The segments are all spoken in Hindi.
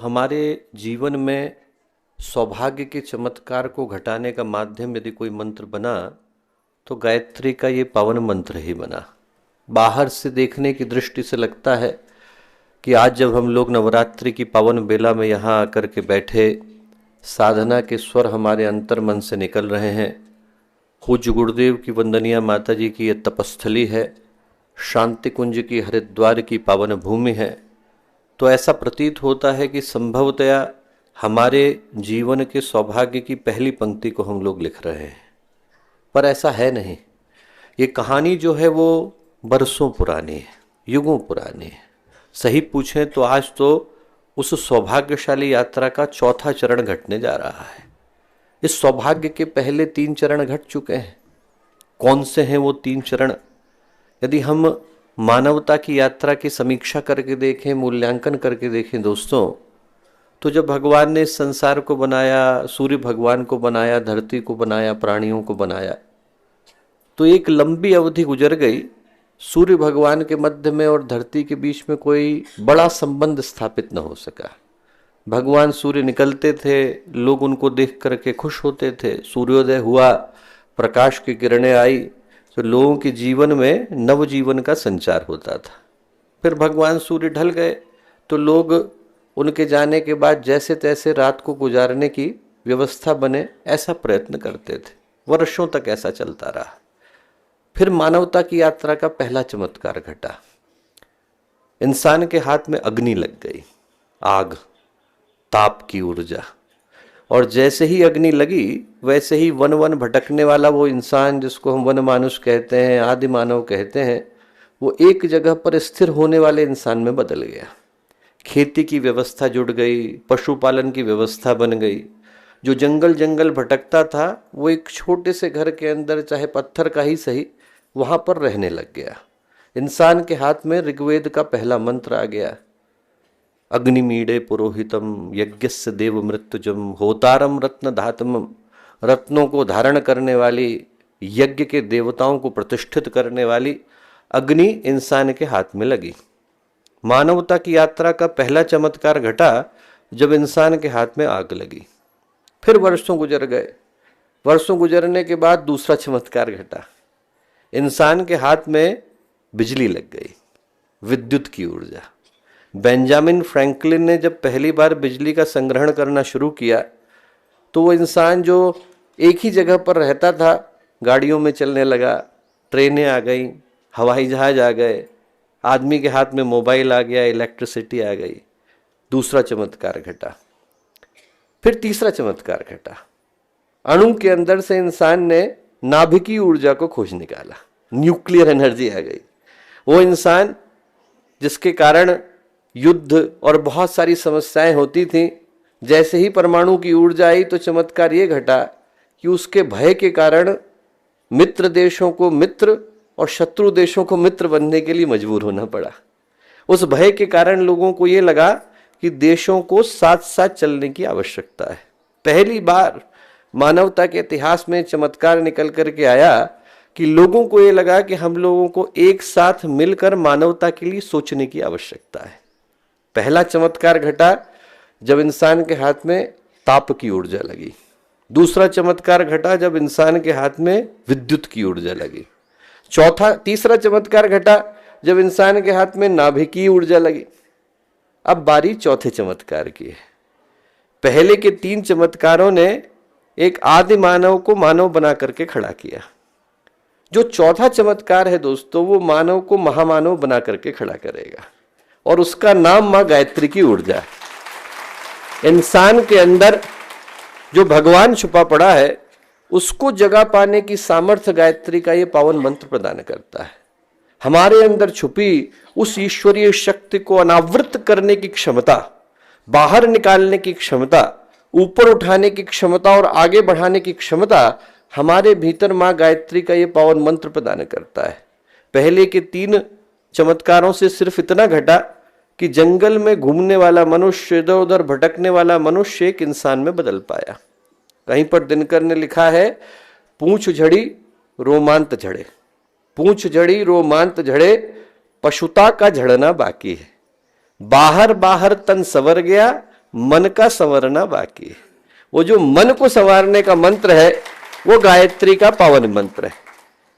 हमारे जीवन में सौभाग्य के चमत्कार को घटाने का माध्यम यदि कोई मंत्र बना तो गायत्री का ये पावन मंत्र ही बना। बाहर से देखने की दृष्टि से लगता है कि आज जब हम लोग नवरात्रि की पावन बेला में यहाँ आकर के बैठे, साधना के स्वर हमारे अंतर मन से निकल रहे हैं। पूज्य गुरुदेव की वंदनीय माता जी की ये तपस्थली है, शांति कुंज की हरिद्वार की पावन भूमि है, तो ऐसा प्रतीत होता है कि संभवतया हमारे जीवन के सौभाग्य की पहली पंक्ति को हम लोग लिख रहे हैं। पर ऐसा है नहीं। ये कहानी जो है वो बरसों पुरानी है, युगों पुरानी है। सही पूछें तो आज तो उस सौभाग्यशाली यात्रा का चौथा चरण घटने जा रहा है। इस सौभाग्य के पहले 3 चरण घट चुके हैं। कौन से हैं वो 3 चरण? यदि हम मानवता की यात्रा की समीक्षा करके देखें, मूल्यांकन करके देखें दोस्तों, तो जब भगवान ने इस संसार को बनाया, सूर्य भगवान को बनाया, धरती को बनाया, प्राणियों को बनाया, तो एक लंबी अवधि गुजर गई। सूर्य भगवान के मध्य में और धरती के बीच में कोई बड़ा संबंध स्थापित न हो सका। भगवान सूर्य निकलते थे, लोग उनको देख करके खुश होते थे। सूर्योदय हुआ, प्रकाश की किरणें आई, तो लोगों के जीवन में नवजीवन का संचार होता था। फिर भगवान सूर्य ढल गए तो लोग उनके जाने के बाद जैसे तैसे रात को गुजारने की व्यवस्था बने, ऐसा प्रयत्न करते थे। वर्षों तक ऐसा चलता रहा। फिर मानवता की यात्रा का पहला चमत्कार घटा। इंसान के हाथ में अग्नि लग गई, आग, ताप की ऊर्जा। और जैसे ही अग्नि लगी वैसे ही वन वन भटकने वाला वो इंसान, जिसको हम वन मानुष कहते हैं, आदि मानव कहते हैं, वो एक जगह पर स्थिर होने वाले इंसान में बदल गया। खेती की व्यवस्था जुड़ गई, पशुपालन की व्यवस्था बन गई। जो जंगल जंगल भटकता था वो एक छोटे से घर के अंदर, चाहे पत्थर का ही सही, वहां पर रहने लग गया। इंसान के हाथ में ऋग्वेद का पहला मंत्र आ गया, अग्निमीडे पुरोहितम यज्ञस्य देव मृत्युजम होतारम रत्न धातमम। रत्नों को धारण करने वाली, यज्ञ के देवताओं को प्रतिष्ठित करने वाली अग्नि इंसान के हाथ में लगी। मानवता की यात्रा का पहला चमत्कार घटा जब इंसान के हाथ में आग लगी। फिर वर्षों गुजर गए। वर्षों गुजरने के बाद दूसरा चमत्कार घटा। इंसान के हाथ में बिजली लग गई, विद्युत की ऊर्जा। बेंजामिन फ्रैंकलिन ने जब पहली बार बिजली का संग्रहण करना शुरू किया तो वो इंसान जो एक ही जगह पर रहता था, गाड़ियों में चलने लगा, ट्रेनें आ गई, हवाई जहाज आ गए, आदमी के हाथ में मोबाइल आ गया, इलेक्ट्रिसिटी आ गई। दूसरा चमत्कार घटा। फिर तीसरा चमत्कार घटा। अणु के अंदर से इंसान ने नाभिकीय ऊर्जा को खोज निकाला, न्यूक्लियर एनर्जी आ गई। वो इंसान जिसके कारण युद्ध और बहुत सारी समस्याएं होती थीं, जैसे ही परमाणु की ऊर्जा आई तो चमत्कार ये घटा कि उसके भय के कारण मित्र देशों को मित्र और शत्रु देशों को मित्र बनने के लिए मजबूर होना पड़ा। उस भय के कारण लोगों को ये लगा कि देशों को साथ साथ चलने की आवश्यकता है। पहली बार मानवता के इतिहास में चमत्कार निकल करके आया कि लोगों को ये लगा कि हम लोगों को एक साथ मिलकर मानवता के लिए सोचने की आवश्यकता है। पहला चमत्कार घटा जब इंसान के हाथ में ताप की ऊर्जा लगी। दूसरा चमत्कार घटा जब इंसान के हाथ में विद्युत की ऊर्जा लगी। तीसरा चमत्कार घटा जब इंसान के हाथ में नाभिकीय ऊर्जा लगी। अब बारी चौथे चमत्कार की है। पहले के 3 चमत्कारों ने एक आदि मानव को मानव बना करके खड़ा किया। जो चौथा चमत्कार है दोस्तों, वो मानव को महामानव बना करके खड़ा करेगा, और उसका नाम मां गायत्री की ऊर्जा है। इंसान के अंदर जो भगवान छुपा पड़ा है उसको जगा पाने की सामर्थ्य गायत्री का ये पावन मंत्र प्रदान करता है। हमारे अंदर छुपी उस ईश्वरीय शक्ति को अनावृत करने की क्षमता, बाहर निकालने की क्षमता, ऊपर उठाने की क्षमता और आगे बढ़ाने की क्षमता हमारे भीतर मां गायत्री का ये पावन मंत्र प्रदान करता है। पहले के 3 चमत्कारों से सिर्फ इतना घटा कि जंगल में घूमने वाला मनुष्य, इधर उधर भटकने वाला मनुष्य एक इंसान में बदल पाया। कहीं पर दिनकर ने लिखा है, पूंछ झड़ी रोमांत झड़े, पूंछ झड़ी रोमांत झड़े, पशुता का झड़ना बाकी है। बाहर बाहर तन सवर गया, मन का संवरना बाकी है। वो जो मन को संवारने का मंत्र है वो गायत्री का पावन मंत्र है।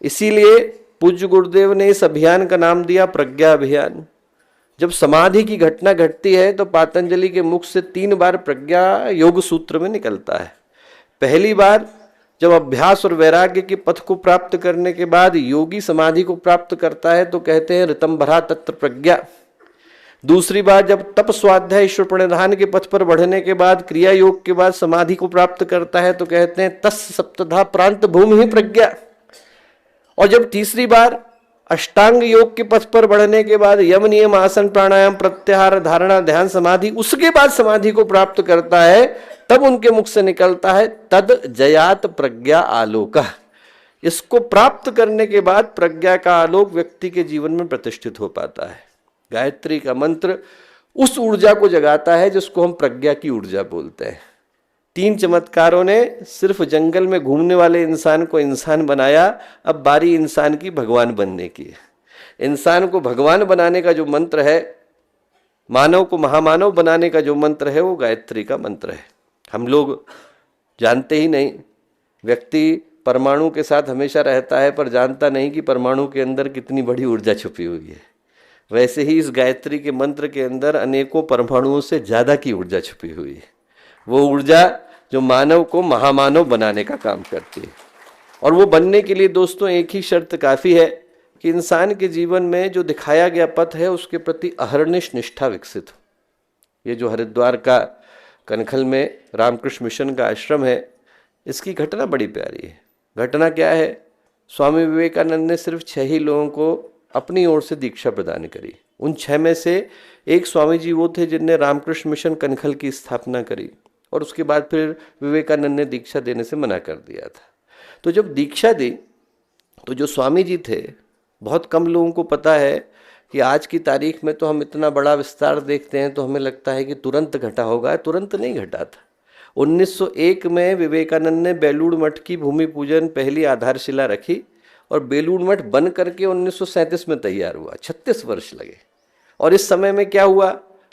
इसीलिए पूज्य गुरुदेव ने इस अभियान का नाम दिया प्रज्ञा अभियान। जब समाधि की घटना घटती है तो पातंजलि के मुख से 3 बार प्रज्ञा योग सूत्र में निकलता है। पहली बार जब अभ्यास और वैराग्य के पथ को प्राप्त करने के बाद योगी समाधि को प्राप्त करता है तो कहते हैं ऋतंभरा तत्र प्रज्ञा। दूसरी बार जब तप स्वाध्याय ईश्वर प्रणिधान के पथ पर बढ़ने के बाद क्रिया योग के बाद समाधि को प्राप्त करता है तो कहते हैं तस् सप्तधा प्रांत भूमि ही प्रज्ञा। और जब तीसरी बार अष्टांग योग के पथ पर बढ़ने के बाद यम नियम आसन प्राणायाम प्रत्याहार धारणा ध्यान समाधि, उसके बाद समाधि को प्राप्त करता है, तब उनके मुख से निकलता है तद जयात प्रज्ञा आलोक। इसको प्राप्त करने के बाद प्रज्ञा का आलोक व्यक्ति के जीवन में प्रतिष्ठित हो पाता है। गायत्री का मंत्र उस ऊर्जा को जगाता है जिसको हम प्रज्ञा की ऊर्जा बोलते हैं। 3 चमत्कारों ने सिर्फ जंगल में घूमने वाले इंसान को इंसान बनाया, अब बारी इंसान की भगवान बनने की है। इंसान को भगवान बनाने का जो मंत्र है, मानव को महामानव बनाने का जो मंत्र है, वो गायत्री का मंत्र है। हम लोग जानते ही नहीं। व्यक्ति परमाणु के साथ हमेशा रहता है पर जानता नहीं कि परमाणु के अंदर कितनी बड़ी ऊर्जा छुपी हुई है। वैसे ही इस गायत्री के मंत्र के अंदर अनेकों परमाणुओं से ज्यादा की ऊर्जा छुपी हुई है। वो ऊर्जा जो मानव को महामानव बनाने का काम करती है। और वो बनने के लिए दोस्तों एक ही शर्त काफी है कि इंसान के जीवन में जो दिखाया गया पथ है उसके प्रति अहर्निश निष्ठा विकसित हो। ये जो हरिद्वार का कनखल में रामकृष्ण मिशन का आश्रम है, इसकी घटना बड़ी प्यारी है। घटना क्या है? स्वामी विवेकानंद ने सिर्फ 6 ही लोगों को अपनी ओर से दीक्षा प्रदान करी। उन 6 में से एक स्वामी जी वो थे जिनने रामकृष्ण मिशन कनखल की स्थापना करी, और उसके बाद फिर विवेकानंद ने दीक्षा देने से मना कर दिया था। तो जब दीक्षा दी तो जो स्वामी जी थे, बहुत कम लोगों को पता है कि आज की तारीख में तो हम इतना बड़ा विस्तार देखते हैं तो हमें लगता है कि तुरंत घटा होगा। तुरंत नहीं घटा था। 1901 में विवेकानंद ने बेलूड़ मठ की भूमि पूजन पहली आधारशिला रखी और बेलूड़ मठ बन करके 1937 में तैयार हुआ। 36 वर्ष लगे। और इस समय में क्या हुआ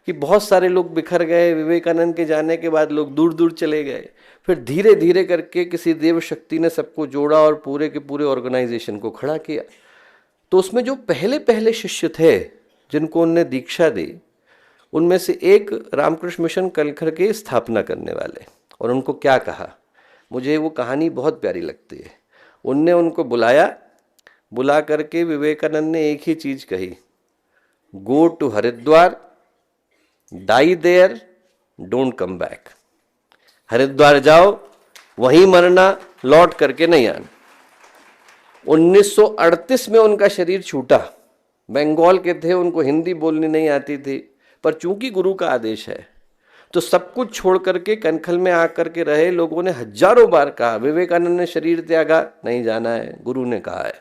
कि बहुत सारे लोग बिखर गए। विवेकानंद के जाने के बाद लोग दूर दूर चले गए। फिर धीरे धीरे करके किसी देव शक्ति ने सबको जोड़ा और पूरे के पूरे ऑर्गेनाइजेशन को खड़ा किया। तो उसमें जो पहले पहले शिष्य थे जिनको उनने दीक्षा दी, उनमें से एक रामकृष्ण मिशन कनखल के स्थापना करने वाले। और उनको क्या कहा, मुझे वो कहानी बहुत प्यारी लगती है। उनने उनको बुला करके विवेकानंद ने एक ही चीज कही, go to Haridwar, die there, don't come back. Haridwar जाओ, वहीं मरना, लौट करके नहीं आना। 1938 में उनका शरीर छूटा। बंगाल के थे, उनको हिंदी बोलनी नहीं आती थी, पर चूंकि गुरु का आदेश है तो सब कुछ छोड़ करके कनखल में आकर के रहे। लोगों ने हजारों बार कहा, विवेकानंद ने शरीर त्यागा, नहीं जाना है, गुरु ने कहा है।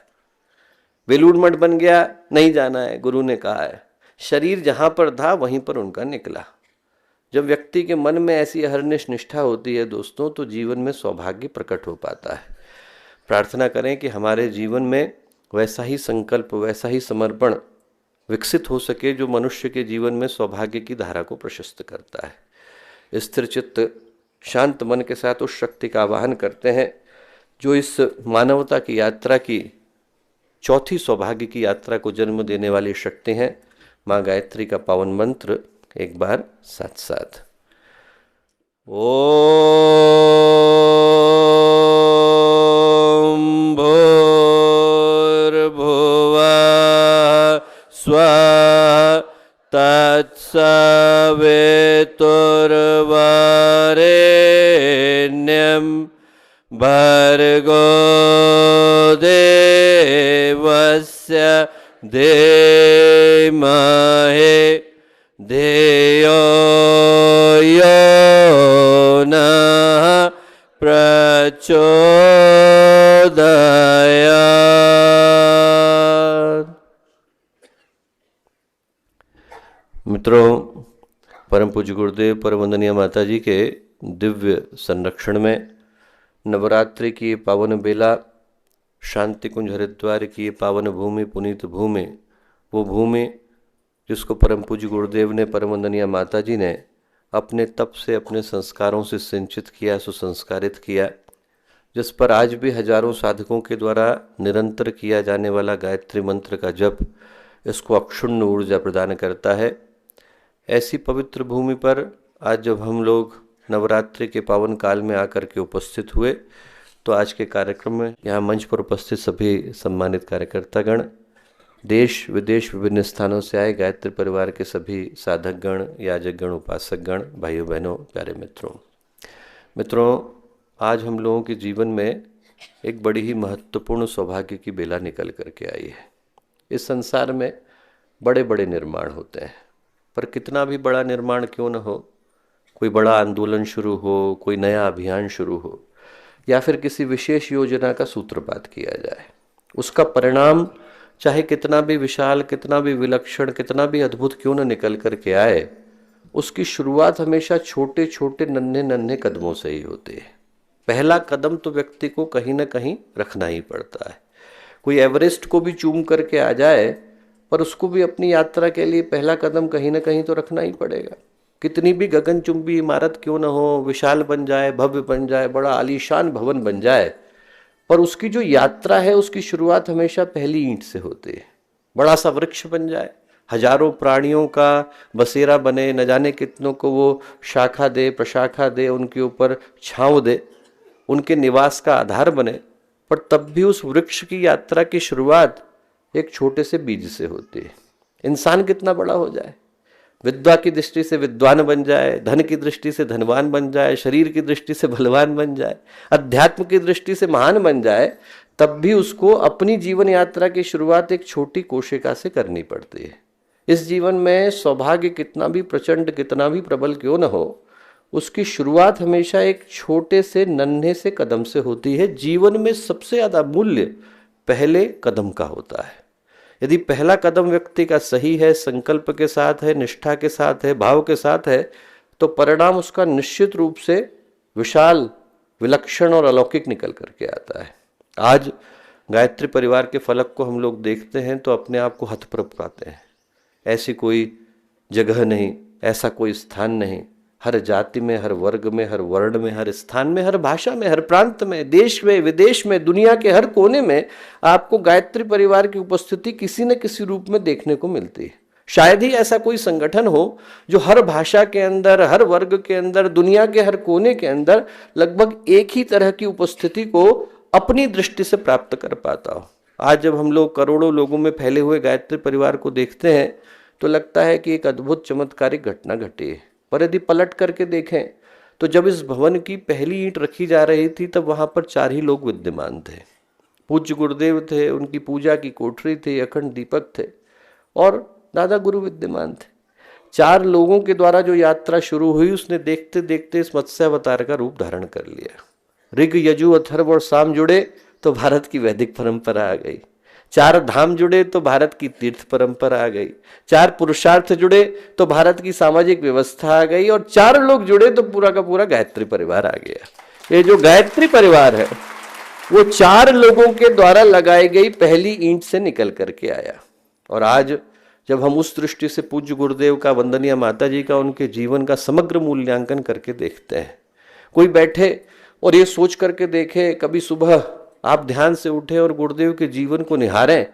बेलूड़ मठ बन गया, नहीं जाना है, गुरु ने कहा है। शरीर जहां पर था वहीं पर उनका निकला। जब व्यक्ति के मन में ऐसी अहर्निश निष्ठा होती है दोस्तों, तो जीवन में सौभाग्य प्रकट हो पाता है। प्रार्थना करें कि हमारे जीवन में वैसा ही संकल्प, वैसा ही समर्पण विकसित हो सके जो मनुष्य के जीवन में सौभाग्य की धारा को प्रशस्त करता है। स्थिर चित्त शांत मन के साथ उस शक्ति का आवाहन करते हैं जो इस मानवता की यात्रा की चौथी सौभाग्य की यात्रा को जन्म देने वाली शक्ति हैं। माँ गायत्री का पावन मंत्र एक बार साथ साथ। ओम भूर्भुवः स्वः तत्सवितुर्वरेण्यं भर्गो देवस्य धीमहि धियो यो नः प्रचोदयात्। मित्रों, परम पूज्य गुरुदेव परम वंदनीय माता जी के दिव्य संरक्षण में नवरात्रि की पावन बेला, शांति कुंज हरिद्वार की पावन भूमि, पुनीत भूमि, वो भूमि जिसको परम पूज्य गुरुदेव ने, परम वंदनीय माता जी ने अपने तप से, अपने संस्कारों से सिंचित किया, सुसंस्कारित किया, जिस पर आज भी हजारों साधकों के द्वारा निरंतर किया जाने वाला गायत्री मंत्र का जप इसको अक्षुण्ण ऊर्जा प्रदान करता है। ऐसी पवित्र भूमि पर आज जब हम लोग नवरात्रि के पावन काल में आकर के उपस्थित हुए, तो आज के कार्यक्रम में यहाँ मंच पर उपस्थित सभी सम्मानित कार्यकर्तागण, देश विदेश विभिन्न स्थानों से आए गायत्री परिवार के सभी साधकगण, याजकगण, उपासकगण, भाइयों बहनों, प्यारे मित्रों, आज हम लोगों के जीवन में एक बड़ी ही महत्वपूर्ण सौभाग्य की बेला निकल करके आई है। इस संसार में बड़े बड़े निर्माण होते हैं, पर कितना भी बड़ा निर्माण क्यों न हो, कोई बड़ा आंदोलन शुरू हो, कोई नया अभियान शुरू हो, या फिर किसी विशेष योजना का सूत्रपात किया जाए, उसका परिणाम चाहे कितना भी विशाल, कितना भी विलक्षण, कितना भी अद्भुत क्यों न निकल करके आए, उसकी शुरुआत हमेशा छोटे छोटे नन्हे नन्हे कदमों से ही होती है। पहला कदम तो व्यक्ति को कहीं ना कहीं रखना ही पड़ता है। कोई एवरेस्ट को भी चूम करके आ जाए, पर उसको भी अपनी यात्रा के लिए पहला कदम कहीं ना कहीं तो रखना ही पड़ेगा। कितनी भी गगनचुंबी इमारत क्यों न हो, विशाल बन जाए, भव्य बन जाए, बड़ा आलीशान भवन बन जाए, पर उसकी जो यात्रा है उसकी शुरुआत हमेशा पहली ईंट से होती है। बड़ा सा वृक्ष बन जाए, हजारों प्राणियों का बसेरा बने, न जाने कितनों को वो शाखा दे, प्रशाखा दे, उनके ऊपर छांव दे, उनके निवास का आधार बने, पर तब भी उस वृक्ष की यात्रा की शुरुआत एक छोटे से बीज से होती है। इंसान कितना बड़ा हो जाए, विद्या की दृष्टि से विद्वान बन जाए, धन की दृष्टि से धनवान बन जाए, शरीर की दृष्टि से बलवान बन जाए, अध्यात्म की दृष्टि से महान बन जाए, तब भी उसको अपनी जीवन यात्रा की शुरुआत एक छोटी कोशिका से करनी पड़ती है। इस जीवन में सौभाग्य कितना भी प्रचंड, कितना भी प्रबल क्यों न हो, उसकी शुरुआत हमेशा एक छोटे से नन्हे से कदम से होती है। जीवन में सबसे ज्यादा मूल्य पहले कदम का होता है। यदि पहला कदम व्यक्ति का सही है, संकल्प के साथ है, निष्ठा के साथ है, भाव के साथ है, तो परिणाम उसका निश्चित रूप से विशाल, विलक्षण और अलौकिक निकल करके आता है। आज गायत्री परिवार के फलक को हम लोग देखते हैं तो अपने आप को हतप्रभ पाते हैं। ऐसी कोई जगह नहीं, ऐसा कोई स्थान नहीं, हर जाति में, हर वर्ग में, हर वर्ण में, हर स्थान में, हर भाषा में, हर प्रांत में, देश में, विदेश में, दुनिया के हर कोने में आपको गायत्री परिवार की उपस्थिति किसी न किसी रूप में देखने को मिलती है। शायद ही ऐसा कोई संगठन हो जो हर भाषा के अंदर, हर वर्ग के अंदर, दुनिया के हर कोने के अंदर लगभग एक ही तरह की उपस्थिति को अपनी दृष्टि से प्राप्त कर पाता हो। आज जब हम लोग करोड़ों लोगों में फैले हुए गायत्री परिवार को देखते हैं तो लगता है कि एक अद्भुत चमत्कारिक घटना घटी है। पर यदि पलट करके देखें तो जब इस भवन की पहली ईंट रखी जा रही थी तब वहां पर 4 ही लोग विद्यमान थे। पूज्य गुरुदेव थे, उनकी पूजा की कोठरी थी, अखंड दीपक थे और दादा गुरु विद्यमान थे। 4 लोगों के द्वारा जो यात्रा शुरू हुई उसने देखते देखते इस मत्स्य अवतार का रूप धारण कर लिया। ऋग, यजु, अथर्व और साम जुड़े तो भारत की वैदिक परंपरा आ गई। 4 धाम जुड़े तो भारत की तीर्थ परंपरा आ गई। 4 पुरुषार्थ जुड़े तो भारत की सामाजिक व्यवस्था आ गई और 4 लोग जुड़े तो पूरा का पूरा गायत्री परिवार आ गया। ये जो गायत्री परिवार है वो 4 लोगों के द्वारा लगाई गई पहली ईंट से निकल करके आया। और आज जब हम उस दृष्टि से पूज्य गुरुदेव का, वंदनीय माता जी का, उनके जीवन का समग्र मूल्यांकन करके देखते हैं, कोई बैठे और ये सोच करके देखे, कभी सुबह आप ध्यान से उठे और गुरुदेव के जीवन को निहारें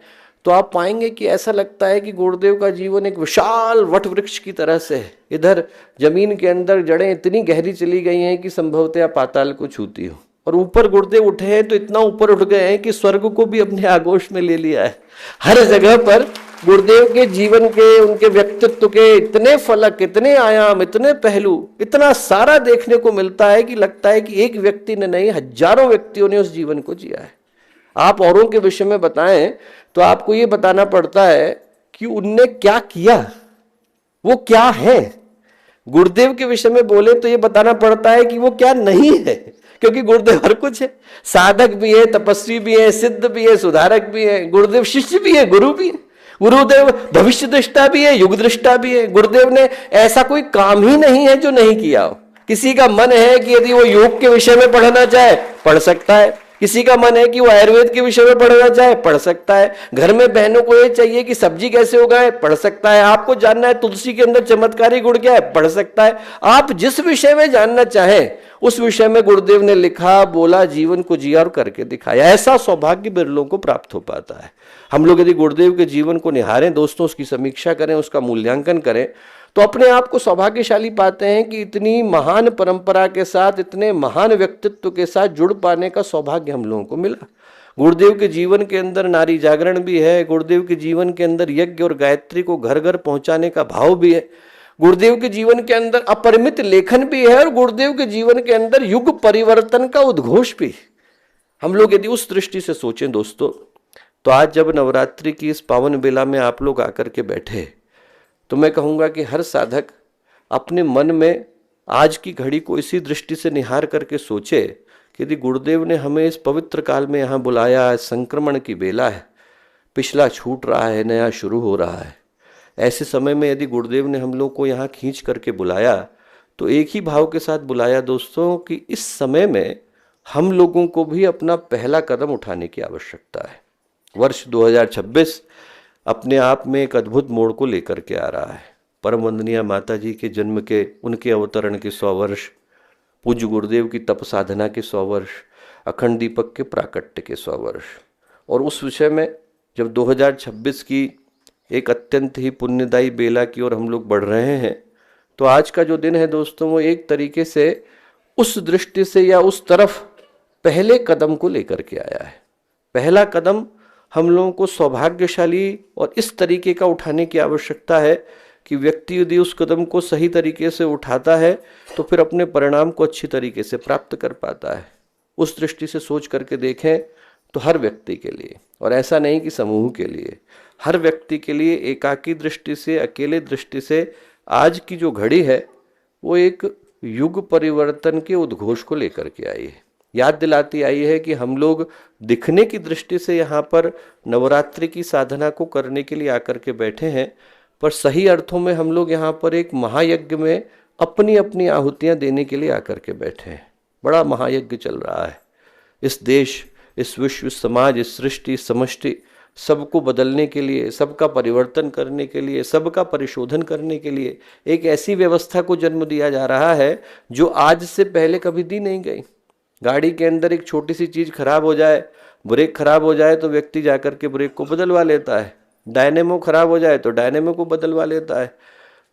तो आप पाएंगे कि ऐसा लगता है कि गुरुदेव का जीवन एक विशाल वट वृक्ष की तरह से है। इधर जमीन के अंदर जड़ें इतनी गहरी चली गई हैं कि संभवतः पाताल को छूती हो, और ऊपर गुरुदेव उठे हैं तो इतना ऊपर उठ गए हैं कि स्वर्ग को भी अपने आगोश में ले लिया है। हर जगह पर गुरुदेव के जीवन के, उनके व्यक्तित्व के इतने फलक, इतने आयाम, इतने पहलू, इतना सारा देखने को मिलता है कि लगता है कि एक व्यक्ति ने नहीं, हजारों व्यक्तियों ने उस जीवन को जिया है। आप औरों के विषय में बताएं तो आपको ये बताना पड़ता है कि उनने क्या किया, वो क्या है। गुरुदेव के विषय में बोले तो ये बताना पड़ता है कि वो क्या नहीं है, क्योंकि गुरुदेव हर कुछ है। साधक भी है, तपस्वी भी है, सिद्ध भी है, सुधारक भी है। गुरुदेव शिष्य भी है, गुरु भी है। गुरुदेव भविष्य दृष्टा भी है, युग दृष्टा भी है। गुरुदेव ने ऐसा कोई काम ही नहीं है जो नहीं किया हो। किसी का मन है कि यदि वो योग के विषय में पढ़ना चाहे पढ़ सकता है, किसी का मन है कि वो आयुर्वेद के विषय में पढ़ना चाहे, पढ़ सकता है। घर में बहनों को ये चाहिए कि सब्जी कैसे उगाए, पढ़ सकता है। आपको जानना है तुलसी के अंदर चमत्कारी गुण क्या है, पढ़ सकता है। आप जिस विषय में जानना चाहें उस विषय में गुरुदेव ने लिखा, बोला, जीवन को जिया और करके दिखाया। ऐसा सौभाग्य बिरलों को प्राप्त हो पाता है। हम लोग यदि गुरुदेव के जीवन को निहारें दोस्तों, उसकी समीक्षा करें, उसका मूल्यांकन करें, तो अपने आप को सौभाग्यशाली पाते हैं कि इतनी महान परंपरा के साथ, इतने महान व्यक्तित्व के साथ जुड़ पाने का सौभाग्य हम लोगों को मिला। गुरुदेव के जीवन के अंदर नारी जागरण भी है, गुरुदेव के जीवन के अंदर यज्ञ और गायत्री को घर घर पहुंचाने का भाव भी है, गुरुदेव के जीवन के अंदर अपरिमित लेखन भी है, और गुरुदेव के जीवन के अंदर युग परिवर्तन का उद्घोष भी। हम लोग यदि उस दृष्टि से सोचें दोस्तों, तो आज जब नवरात्रि की इस पावन बेला में आप लोग आकर के बैठे, तो मैं कहूँगा कि हर साधक अपने मन में आज की घड़ी को इसी दृष्टि से निहार करके सोचे कि यदि गुरुदेव ने हमें इस पवित्र काल में यहाँ बुलाया है, संक्रमण की बेला है, पिछला छूट रहा है, नया शुरू हो रहा है, ऐसे समय में यदि गुरुदेव ने हम लोग को यहाँ खींच करके बुलाया, तो एक ही भाव के साथ बुलाया दोस्तों कि इस समय में हम लोगों को भी अपना पहला कदम उठाने की आवश्यकता है। वर्ष 2026 अपने आप में एक अद्भुत मोड़ को लेकर के आ रहा है। परम वंदनीय माता जी के जन्म के, उनके अवतरण के 100 वर्ष, पूज्य गुरुदेव की तप साधना के 100 वर्ष, अखंड दीपक के प्राकट्य के 100 वर्ष। और उस विषय में जब 2026 की एक अत्यंत ही पुण्यदायी बेला की ओर हम लोग बढ़ रहे हैं, तो आज का जो दिन है दोस्तों, वो एक तरीके से उस दृष्टि से या उस तरफ पहले कदम को लेकर के आया है। पहला कदम हम लोगों को सौभाग्यशाली और इस तरीके का उठाने की आवश्यकता है कि व्यक्ति यदि उस कदम को सही तरीके से उठाता है तो फिर अपने परिणाम को अच्छी तरीके से प्राप्त कर पाता है। उस दृष्टि से सोच करके देखें तो हर व्यक्ति के लिए, और ऐसा नहीं कि समूह के लिए, हर व्यक्ति के लिए एकाकी दृष्टि से, अकेले दृष्टि से आज की जो घड़ी है वो एक युग परिवर्तन के उद्घोष को लेकर के आई है। याद दिलाती आई है कि हम लोग दिखने की दृष्टि से यहाँ पर नवरात्रि की साधना को करने के लिए आकर के बैठे हैं, पर सही अर्थों में हम लोग यहाँ पर एक महायज्ञ में अपनी अपनी आहुतियाँ देने के लिए आकर के बैठे हैं। बड़ा महायज्ञ चल रहा है। इस देश, इस विश्व, इस समाज, इस सृष्टि, इस समष्टि, सबको बदलने के लिए, सबका परिवर्तन करने के लिए, सबका परिशोधन करने के लिए एक ऐसी व्यवस्था को जन्म दिया जा रहा है जो आज से पहले कभी दी नहीं गई। गाड़ी के अंदर एक छोटी सी चीज़ खराब हो जाए, ब्रेक खराब हो जाए तो व्यक्ति जाकर के ब्रेक को बदलवा लेता है। डायनेमो खराब हो जाए तो डायनेमो को बदलवा लेता है।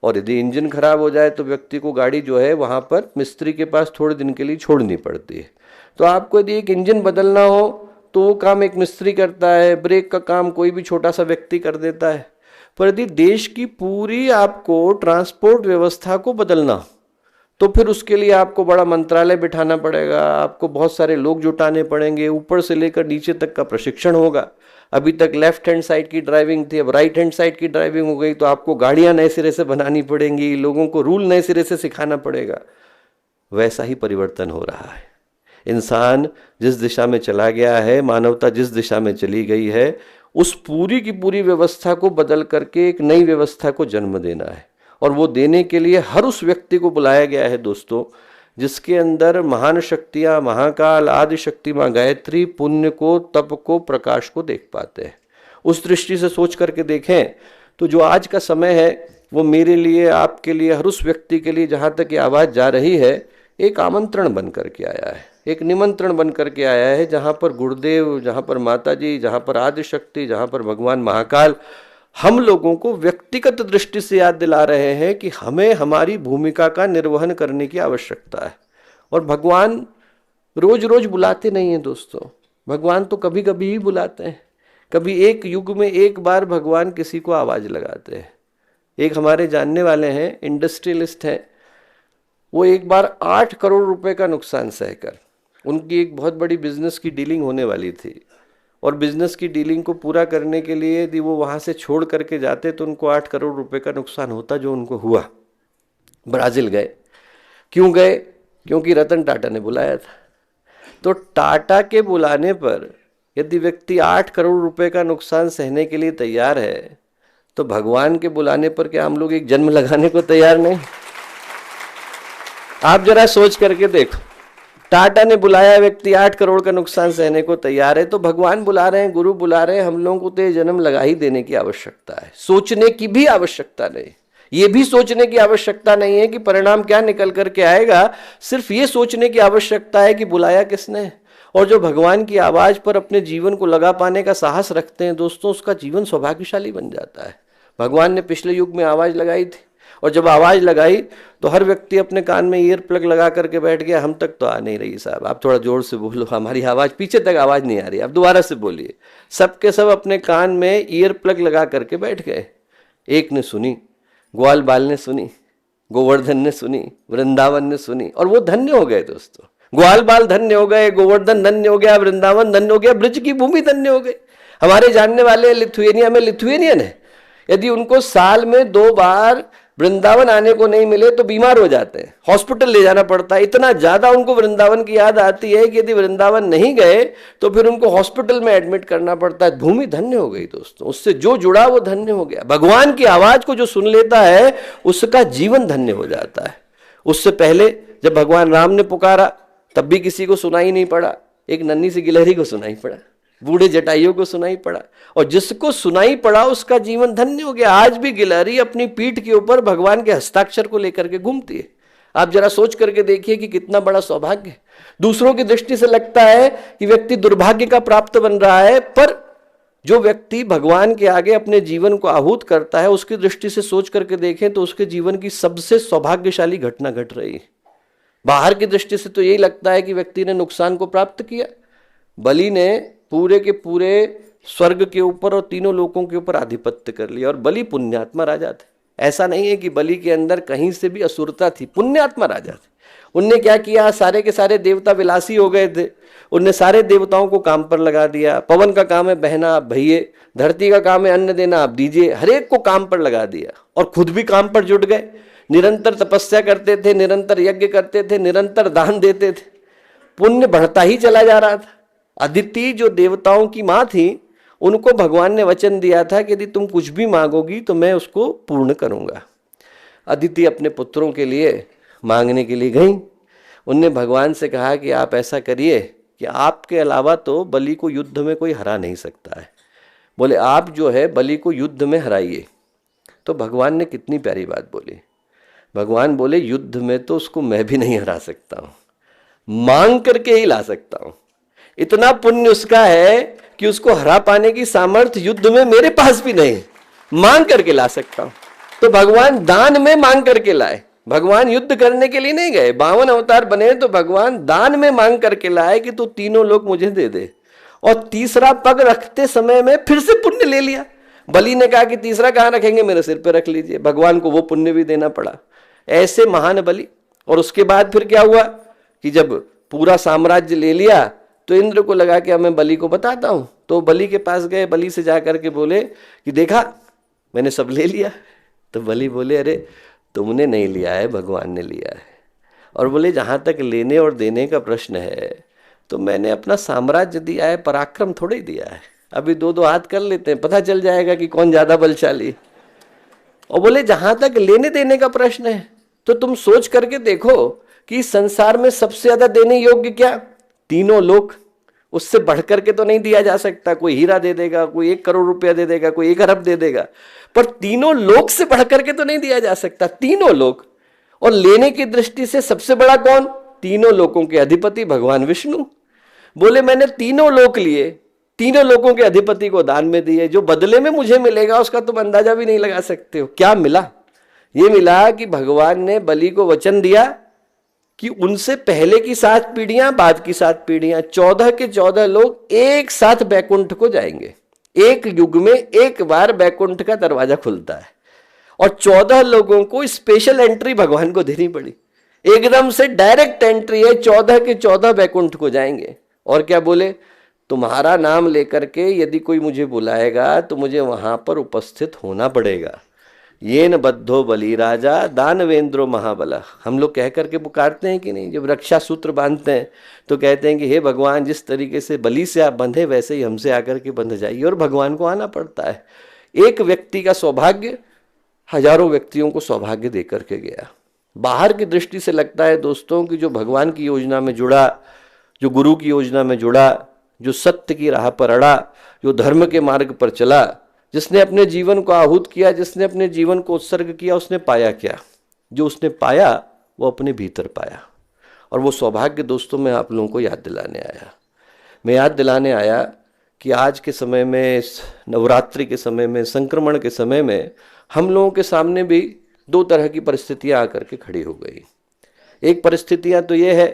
और यदि इंजन खराब हो जाए तो व्यक्ति को गाड़ी जो है वहाँ पर मिस्त्री के पास थोड़े दिन के लिए छोड़नी पड़ती है। तो आपको यदि एक इंजन बदलना हो तो वो काम एक मिस्त्री करता है, ब्रेक का काम कोई भी छोटा सा व्यक्ति कर देता है। पर यदि देश की पूरी आपको ट्रांसपोर्ट व्यवस्था को बदलना हो तो फिर उसके लिए आपको बड़ा मंत्रालय बिठाना पड़ेगा, आपको बहुत सारे लोग जुटाने पड़ेंगे, ऊपर से लेकर नीचे तक का प्रशिक्षण होगा। अभी तक लेफ्ट हैंड साइड की ड्राइविंग थी, अब राइट हैंड साइड की ड्राइविंग हो गई, तो आपको गाड़ियां नए सिरे से बनानी पड़ेंगी, लोगों को रूल नए सिरे से सिखाना पड़ेगा। वैसा ही परिवर्तन हो रहा है। इंसान जिस दिशा में चला गया है, मानवता जिस दिशा में चली गई है, उस पूरी की पूरी व्यवस्था को बदल करके एक नई व्यवस्था को जन्म देना है। और वो देने के लिए हर उस व्यक्ति को बुलाया गया है दोस्तों जिसके अंदर महान शक्तियाँ, महाकाल, आदि शक्ति माँ गायत्री पुण्य को, तप को, प्रकाश को देख पाते हैं। उस दृष्टि से सोच करके देखें तो जो आज का समय है वो मेरे लिए, आपके लिए, हर उस व्यक्ति के लिए जहाँ तक ये आवाज़ जा रही है, एक आमंत्रण बन करके आया है, एक निमंत्रण बन करके आया है। जहाँ पर गुरुदेव, जहाँ पर माता जी, जहाँ पर आदि शक्ति, जहाँ पर भगवान महाकाल हम लोगों को व्यक्तिगत दृष्टि से याद दिला रहे हैं कि हमें हमारी भूमिका का निर्वहन करने की आवश्यकता है। और भगवान रोज रोज बुलाते नहीं हैं दोस्तों, भगवान तो कभी कभी ही बुलाते हैं। कभी एक युग में एक बार भगवान किसी को आवाज़ लगाते हैं। एक हमारे जानने वाले हैं, इंडस्ट्रियलिस्ट हैं, वो एक बार 8 करोड़ रुपए का नुकसान सहकर, उनकी एक बहुत बड़ी बिजनेस की डीलिंग होने वाली थी और बिजनेस की डीलिंग को पूरा करने के लिए यदि वो वहाँ से छोड़ करके जाते तो उनको 8 करोड़ रुपए का नुकसान होता, जो उनको हुआ। ब्राज़ील गए। क्यों गए? क्योंकि रतन टाटा ने बुलाया था। तो टाटा के बुलाने पर यदि व्यक्ति 8 करोड़ रुपए का नुकसान सहने के लिए तैयार है, तो भगवान के बुलाने पर क्या हम लोग एक जन्म लगाने को तैयार नहीं? आप जरा सोच करके देखो, टाटा ने बुलाया, व्यक्ति 8 करोड़ का नुकसान सहने को तैयार है, तो भगवान बुला रहे हैं, गुरु बुला रहे हैं, हम लोगों को तो ये जन्म लगा ही देने की आवश्यकता है। सोचने की भी आवश्यकता नहीं, ये भी सोचने की आवश्यकता नहीं है कि परिणाम क्या निकल करके आएगा, सिर्फ ये सोचने की आवश्यकता है कि बुलाया किसने। और जो भगवान की आवाज पर अपने जीवन को लगा पाने का साहस रखते हैं दोस्तों, उसका जीवन सौभाग्यशाली बन जाता है। भगवान ने पिछले युग में आवाज लगाई थी, और जब आवाज लगाई तो हर व्यक्ति अपने कान में ईयर प्लग लगा करके बैठ गया। हम तक तो आ नहीं रही साहब, आप थोड़ा जोर से बोलो, हमारी आवाज पीछे तक आवाज नहीं आ रही, आप दोबारा से बोलिए। सबके सब अपने कान में ईयर प्लग लगा करके बैठ गए। एक ने सुनी, ग्वाल बाल ने सुनी, गोवर्धन ने सुनी, वृंदावन ने सुनी, और वो धन्य हो गए दोस्तों। ग्वाल बाल धन्य हो गए, गोवर्धन धन्य हो गया, वृंदावन धन्य हो गया, ब्रज की भूमि धन्य हो गई। हमारे जानने वाले लिथुएनिया में लिथुएनियन है, यदि उनको साल में 2 बार वृंदावन आने को नहीं मिले तो बीमार हो जाते हैं, हॉस्पिटल ले जाना पड़ता है। इतना ज्यादा उनको वृंदावन की याद आती है कि यदि वृंदावन नहीं गए तो फिर उनको हॉस्पिटल में एडमिट करना पड़ता है। भूमि धन्य हो गई दोस्तों, उससे जो जुड़ा वो धन्य हो गया। भगवान की आवाज को जो सुन लेता है उसका जीवन धन्य हो जाता है। उससे पहले जब भगवान राम ने पुकारा तब भी किसी को सुनाई नहीं पड़ा, एक नन्ही सी गिलहरी को सुनाई पड़ा, बूढ़े जटाइयों को सुनाई पड़ा, और जिसको सुनाई पड़ा उसका जीवन धन्य हो गया। आज भी गिलहरी अपनी पीठ के ऊपर भगवान के हस्ताक्षर को लेकर के घूमती है। आप जरा सोच करके देखिए कि कितना बड़ा सौभाग्य है। दूसरों की दृष्टि से लगता है कि व्यक्ति दुर्भाग्य का प्राप्त बन रहा है, पर जो व्यक्ति भगवान के आगे अपने जीवन को आहूत करता है उसकी दृष्टि से सोच करके देखें तो उसके जीवन की सबसे सौभाग्यशाली घटना घट रही है। बाहर की दृष्टि से तो यही लगता है कि व्यक्ति ने नुकसान को प्राप्त किया। बलि ने पूरे के पूरे स्वर्ग के ऊपर और तीनों लोकों के ऊपर आधिपत्य कर लिया, और बलि पुण्यात्मा राजा थे। ऐसा नहीं है कि बलि के अंदर कहीं से भी असुरता थी, पुण्यात्मा राजा थे। उनने क्या किया, सारे के सारे देवता विलासी हो गए थे, उनने सारे देवताओं को काम पर लगा दिया। पवन का काम है बहना, आप भइये, धरती का काम है अन्न देना, आप दीजिए, हर एक को काम पर लगा दिया, और खुद भी काम पर जुट गए। निरंतर तपस्या करते थे, निरंतर यज्ञ करते थे, निरंतर दान देते थे, पुण्य बढ़ता ही चला जा रहा था। अदिति जो देवताओं की माँ थी, उनको भगवान ने वचन दिया था कि यदि तुम कुछ भी मांगोगी तो मैं उसको पूर्ण करूंगा। अदिति अपने पुत्रों के लिए मांगने के लिए गई। उनने भगवान से कहा कि आप ऐसा करिए कि आपके अलावा तो बलि को युद्ध में कोई हरा नहीं सकता है, बोले आप जो है बलि को युद्ध में हराइए। तो भगवान ने कितनी प्यारी बात बोली। भगवान बोले युद्ध में तो उसको मैं भी नहीं हरा सकता हूं, मांग करके ही ला सकता हूं। इतना पुण्य उसका है कि उसको हरा पाने की सामर्थ्य युद्ध में मेरे पास भी नहीं, मांग करके ला सकता हूं। तो भगवान दान में मांग करके लाए। भगवान युद्ध करने के लिए नहीं गए, 52 अवतार बने तो भगवान दान में मांग करके लाए कि तू तीनों लोग मुझे दे दे। और तीसरा पग रखते समय में फिर से पुण्य ले लिया। बलि ने कहा कि तीसरा कहां रखेंगे, मेरे सिर पे रख लीजिए। भगवान को वो पुण्य भी देना पड़ा। ऐसे महान बलि। और उसके बाद फिर क्या हुआ कि जब पूरा साम्राज्य ले लिया तो इंद्र को लगा कि अब मैं बलि को बताता हूं। तो बलि के पास गए, बलि से जाकर के बोले कि देखा मैंने सब ले लिया। तो बलि बोले अरे तुमने नहीं लिया है, भगवान ने लिया है। और बोले जहां तक लेने और देने का प्रश्न है तो मैंने अपना साम्राज्य दिया है, पराक्रम थोड़े ही दिया है। अभी 2-2 हाथ कर लेते हैं, पता चल जाएगा कि कौन ज्यादा बलशाली। और बोले जहां तक लेने देने का प्रश्न है तो तुम सोच करके देखो कि इस संसार में सबसे ज्यादा देने योग्य क्या, तीनों लोक। उससे बढ़कर के तो नहीं दिया जा सकता। कोई हीरा दे देगा, कोई 1 करोड़ रुपया दे देगा, कोई 1 अरब दे देगा, पर तीनों लोक से बढ़कर के तो नहीं दिया जा सकता। तीनों लोक। और लेने की दृष्टि से सबसे बड़ा कौन, तीनों लोकों के अधिपति भगवान विष्णु। बोले मैंने तीनों लोक लिए, तीनों लोकों के अधिपति को दान में दिए, जो बदले में मुझे मिलेगा उसका तुम अंदाजा भी नहीं लगा सकते हो। क्या मिला, ये मिला कि भगवान ने बलि को वचन दिया कि उनसे पहले की 7 पीढ़ियां, बाद की 7 पीढ़ियां, 14 के 14 लोग एक साथ बैकुंठ को जाएंगे। एक युग में एक बार बैकुंठ का दरवाजा खुलता है, और 14 लोगों को स्पेशल एंट्री भगवान को देनी पड़ी। एकदम से डायरेक्ट एंट्री है, 14 के 14 बैकुंठ को जाएंगे। और क्या बोले, तुम्हारा नाम लेकर के यदि कोई मुझे बुलाएगा तो मुझे वहां पर उपस्थित होना पड़ेगा। ये न बद्धो बलि राजा दानवेंद्रो महाबला। हम लोग कह करके पुकारते हैं कि नहीं, जब रक्षा सूत्र बांधते हैं तो कहते हैं कि हे भगवान, जिस तरीके से बलि से आप बंधे वैसे ही हमसे आकर के बंध जाइए। और भगवान को आना पड़ता है। एक व्यक्ति का सौभाग्य हजारों व्यक्तियों को सौभाग्य दे करके गया। बाहर की दृष्टि से लगता है दोस्तों कि जो भगवान की योजना में जुड़ा, जो गुरु की योजना में जुड़ा, जो सत्य की राह पर अड़ा, जो धर्म के मार्ग पर चला, जिसने अपने जीवन को आहूत किया, जिसने अपने जीवन को उत्सर्ग किया, उसने पाया क्या? जो उसने पाया वो अपने भीतर पाया। और वो सौभाग्य दोस्तों मैं आप लोगों को याद दिलाने आया। मैं याद दिलाने आया कि आज के समय में, नवरात्रि के समय में, संक्रमण के समय में हम लोगों के सामने भी दो तरह की परिस्थितियां आकर के खड़ी हो गई। एक परिस्थितियां तो ये है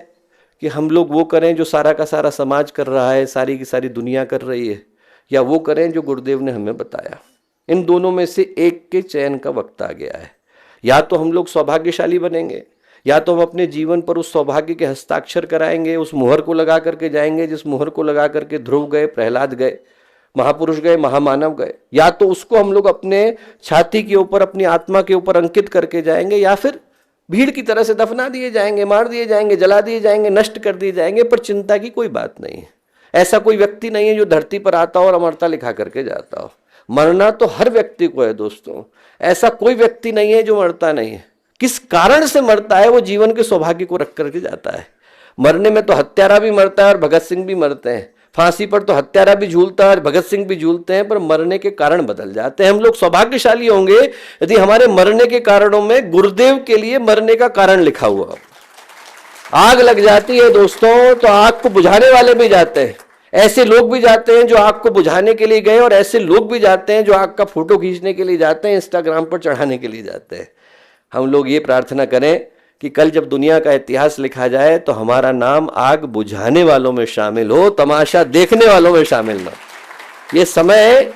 कि हम लोग वो करें जो सारा का सारा समाज कर रहा है, सारी की सारी दुनिया कर रही है, या वो करें जो गुरुदेव ने हमें बताया। इन दोनों में से एक के चयन का वक्त आ गया है। या तो हम लोग सौभाग्यशाली बनेंगे, या तो हम अपने जीवन पर उस सौभाग्य के हस्ताक्षर कराएंगे, उस मुहर को लगा करके जाएंगे जिस मुहर को लगा करके ध्रुव गए, प्रहलाद गए, महापुरुष गए, महामानव गए। या तो उसको हम लोग अपने छाती के ऊपर, अपनी आत्मा के ऊपर अंकित करके जाएंगे, या फिर भीड़ की तरह से दफना दिए जाएंगे, मार दिए जाएंगे, जला दिए जाएंगे, नष्ट कर दिए जाएंगे। पर चिंता की कोई बात नहीं है। ऐसा कोई व्यक्ति नहीं है जो धरती पर आता हो और अमरता लिखा करके जाता हो। मरना तो हर व्यक्ति को है दोस्तों। ऐसा कोई व्यक्ति नहीं है जो मरता नहीं है। किस कारण से मरता है? वो जीवन के सौभाग्य को रख करके जाता है। मरने में तो हत्यारा भी मरता है और भगत सिंह भी मरते हैं। फांसी पर तो हत्यारा भी झूलता है और भगत सिंह भी झूलते हैं, पर मरने के कारण बदल जाते हैं। हम लोग सौभाग्यशाली होंगे यदि हमारे मरने के कारणों में गुरुदेव के लिए मरने का कारण लिखा हुआ। आग लग जाती है दोस्तों तो आग को बुझाने वाले भी जाते हैं। ऐसे लोग भी जाते हैं जो आग को बुझाने के लिए गए, और ऐसे लोग भी जाते हैं जो आग का फोटो खींचने के लिए जाते हैं, इंस्टाग्राम पर चढ़ाने के लिए जाते हैं। हम लोग ये प्रार्थना करें कि कल जब दुनिया का इतिहास लिखा जाए तो हमारा नाम आग बुझाने वालों में शामिल हो, तमाशा देखने वालों में शामिल ना। ये समय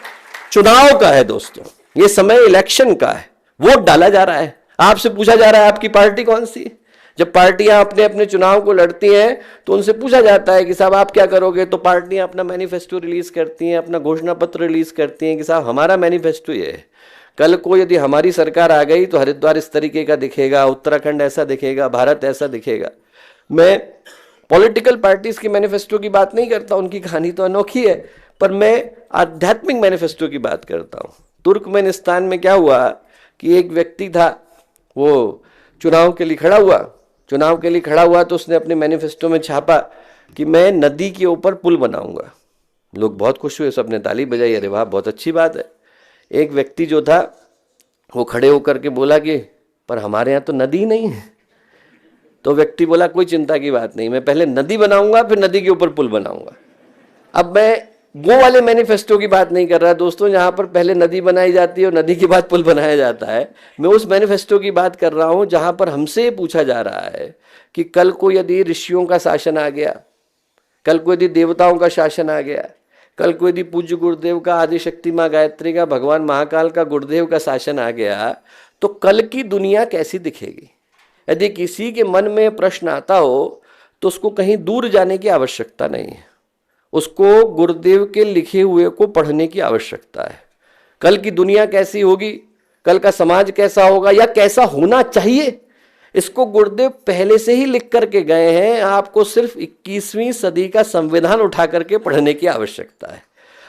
चुनाव का है दोस्तों, ये समय इलेक्शन का है। वोट डाला जा रहा है, आपसे पूछा जा रहा है आपकी पार्टी कौन सी। जब पार्टियां अपने अपने चुनाव को लड़ती हैं तो उनसे पूछा जाता है कि साहब आप क्या करोगे, तो पार्टियां अपना मैनिफेस्टो रिलीज करती हैं, अपना घोषणा पत्र रिलीज करती हैं कि साहब हमारा मैनिफेस्टो ये है। कल को यदि हमारी सरकार आ गई तो हरिद्वार इस तरीके का दिखेगा, उत्तराखंड ऐसा दिखेगा, भारत ऐसा दिखेगा। मैं पॉलिटिकल पार्टीज के मैनिफेस्टो की बात नहीं करता, उनकी कहानी तो अनोखी है, पर मैं आध्यात्मिक मैनिफेस्टो की बात करता हूँ। तुर्कमेनिस्तान में क्या हुआ कि एक व्यक्ति था, वो चुनाव के लिए खड़ा हुआ तो उसने अपने मैनिफेस्टो में छापा कि मैं नदी के ऊपर पुल बनाऊंगा। लोग बहुत खुश हुए, सबने ताली बजाई, अरे वाह बहुत अच्छी बात है। एक व्यक्ति जो था वो खड़े होकर के बोला कि पर हमारे यहाँ तो नदी नहीं है। तो व्यक्ति बोला कोई चिंता की बात नहीं, मैं पहले नदी बनाऊंगा फिर नदी के ऊपर पुल बनाऊंगा। अब मैं वो वाले मैनिफेस्टो की बात नहीं कर रहा दोस्तों जहां पर पहले नदी बनाई जाती है और नदी के बाद पुल बनाया जाता है। मैं उस मैनिफेस्टो की बात कर रहा हूं जहां पर हमसे पूछा जा रहा है कि कल को यदि ऋषियों का शासन आ गया, कल को यदि देवताओं का शासन आ गया, कल को यदि पूज्य गुरुदेव का, आदिशक्ति माँ गायत्री का, भगवान महाकाल का, गुरुदेव का शासन आ गया तो कल की दुनिया कैसी दिखेगी। यदि किसी के मन में प्रश्न आता हो तो उसको कहीं दूर जाने की आवश्यकता नहीं है, उसको गुरुदेव के लिखे हुए को पढ़ने की आवश्यकता है। कल की दुनिया कैसी होगी, कल का समाज कैसा होगा या कैसा होना चाहिए, इसको गुरुदेव पहले से ही लिख करके गए हैं। आपको सिर्फ 21वीं सदी का संविधान उठा करके पढ़ने की आवश्यकता है।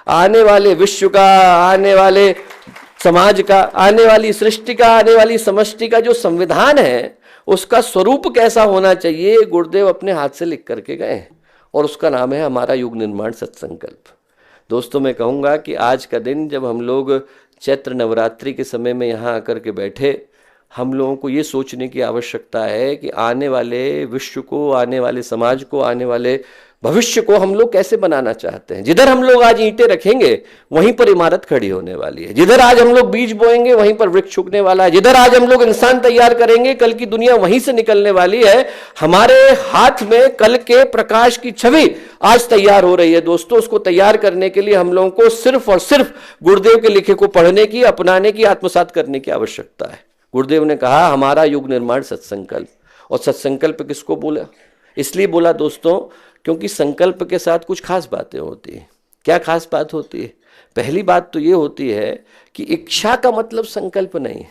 आने वाले विश्व का, आने वाले समाज का, आने वाली सृष्टि का, आने वाली समष्टि का जो संविधान है उसका स्वरूप कैसा होना चाहिए, गुरुदेव अपने हाथ से लिख करके गए हैं, और उसका नाम है हमारा युग निर्माण सत्संकल्प। दोस्तों मैं कहूँगा कि आज का दिन जब हम लोग चैत्र नवरात्रि के समय में यहाँ आकर के बैठे, हम लोगों को ये सोचने की आवश्यकता है कि आने वाले विश्व को, आने वाले समाज को, आने वाले भविष्य को हम लोग कैसे बनाना चाहते हैं। जिधर हम लोग आज ईंटें रखेंगे वहीं पर इमारत खड़ी होने वाली है। जिधर आज हम लोग बीज बोएंगे वहीं पर वृक्ष उगने वाला है। जिधर आज हम लोग इंसान तैयार करेंगे कल की दुनिया वहीं से निकलने वाली है। हमारे हाथ में कल के प्रकाश की छवि आज तैयार हो रही है दोस्तों। उसको तैयार करने के लिए हम लोगों को सिर्फ और सिर्फ गुरुदेव के लिखे को पढ़ने की, अपनाने की, आत्मसात करने की आवश्यकता है। गुरुदेव ने कहा हमारा युग निर्माण सत्संकल्प, और सत्संकल्प किसको बोला, इसलिए बोला दोस्तों क्योंकि संकल्प के साथ कुछ खास बातें होती है। क्या खास बात होती है? पहली बात तो ये होती है कि इच्छा का मतलब संकल्प नहीं है।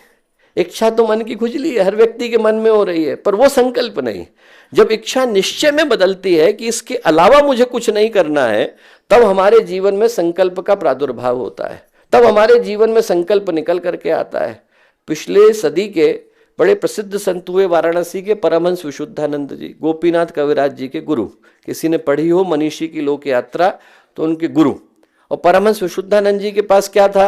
इच्छा तो मन की खुजली है, हर व्यक्ति के मन में हो रही है, पर वो संकल्प नहीं। जब इच्छा निश्चय में बदलती है कि इसके अलावा मुझे कुछ नहीं करना है, तब हमारे जीवन में संकल्प का प्रादुर्भाव होता है, तब हमारे जीवन में संकल्प निकल करके आता है। पिछले सदी के बड़े प्रसिद्ध संत हुए वाराणसी के परमहंस विशुद्धानंद जी, गोपीनाथ कविराज जी के गुरु। किसी ने पढ़ी हो मनीषी की लोक यात्रा तो उनके गुरु। और परमहंस विशुद्धानंद जी के पास क्या था,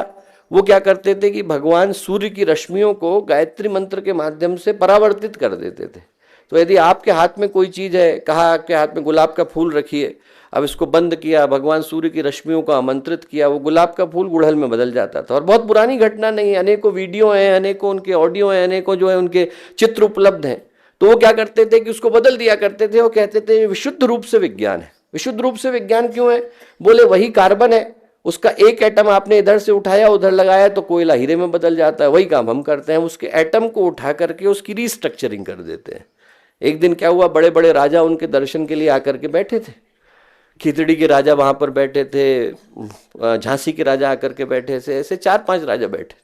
वो क्या करते थे कि भगवान सूर्य की रश्मियों को गायत्री मंत्र के माध्यम से परावर्तित कर देते थे। तो यदि आपके हाथ में कोई चीज है, कहा आपके हाथ में गुलाब का फूल रखिए, अब इसको बंद किया, भगवान सूर्य की रश्मियों को आमंत्रित किया, वो गुलाब का फूल गुड़हल में बदल जाता था। और बहुत पुरानी घटना नहीं है, अनेकों वीडियो हैं, अनेकों उनके ऑडियो हैं, अनेकों जो है उनके चित्र उपलब्ध हैं। तो वो क्या करते थे कि उसको बदल दिया करते थे। वो कहते थे विशुद्ध रूप से विज्ञान है। विशुद्ध रूप से विज्ञान क्यों है? बोले वही कार्बन है, उसका एक एटम आपने इधर से उठाया उधर लगाया तो कोयला हीरे में बदल जाता है। वही काम हम करते हैं, उसके एटम को उठा करके उसकी रीस्ट्रक्चरिंग कर देते हैं। एक दिन क्या हुआ, बड़े बड़े राजा उनके दर्शन के लिए आकर के बैठे थे। खिचड़ी के राजा वहां पर बैठे थे, झांसी के राजा आकर के बैठे थे, ऐसे 4-5 राजा बैठे।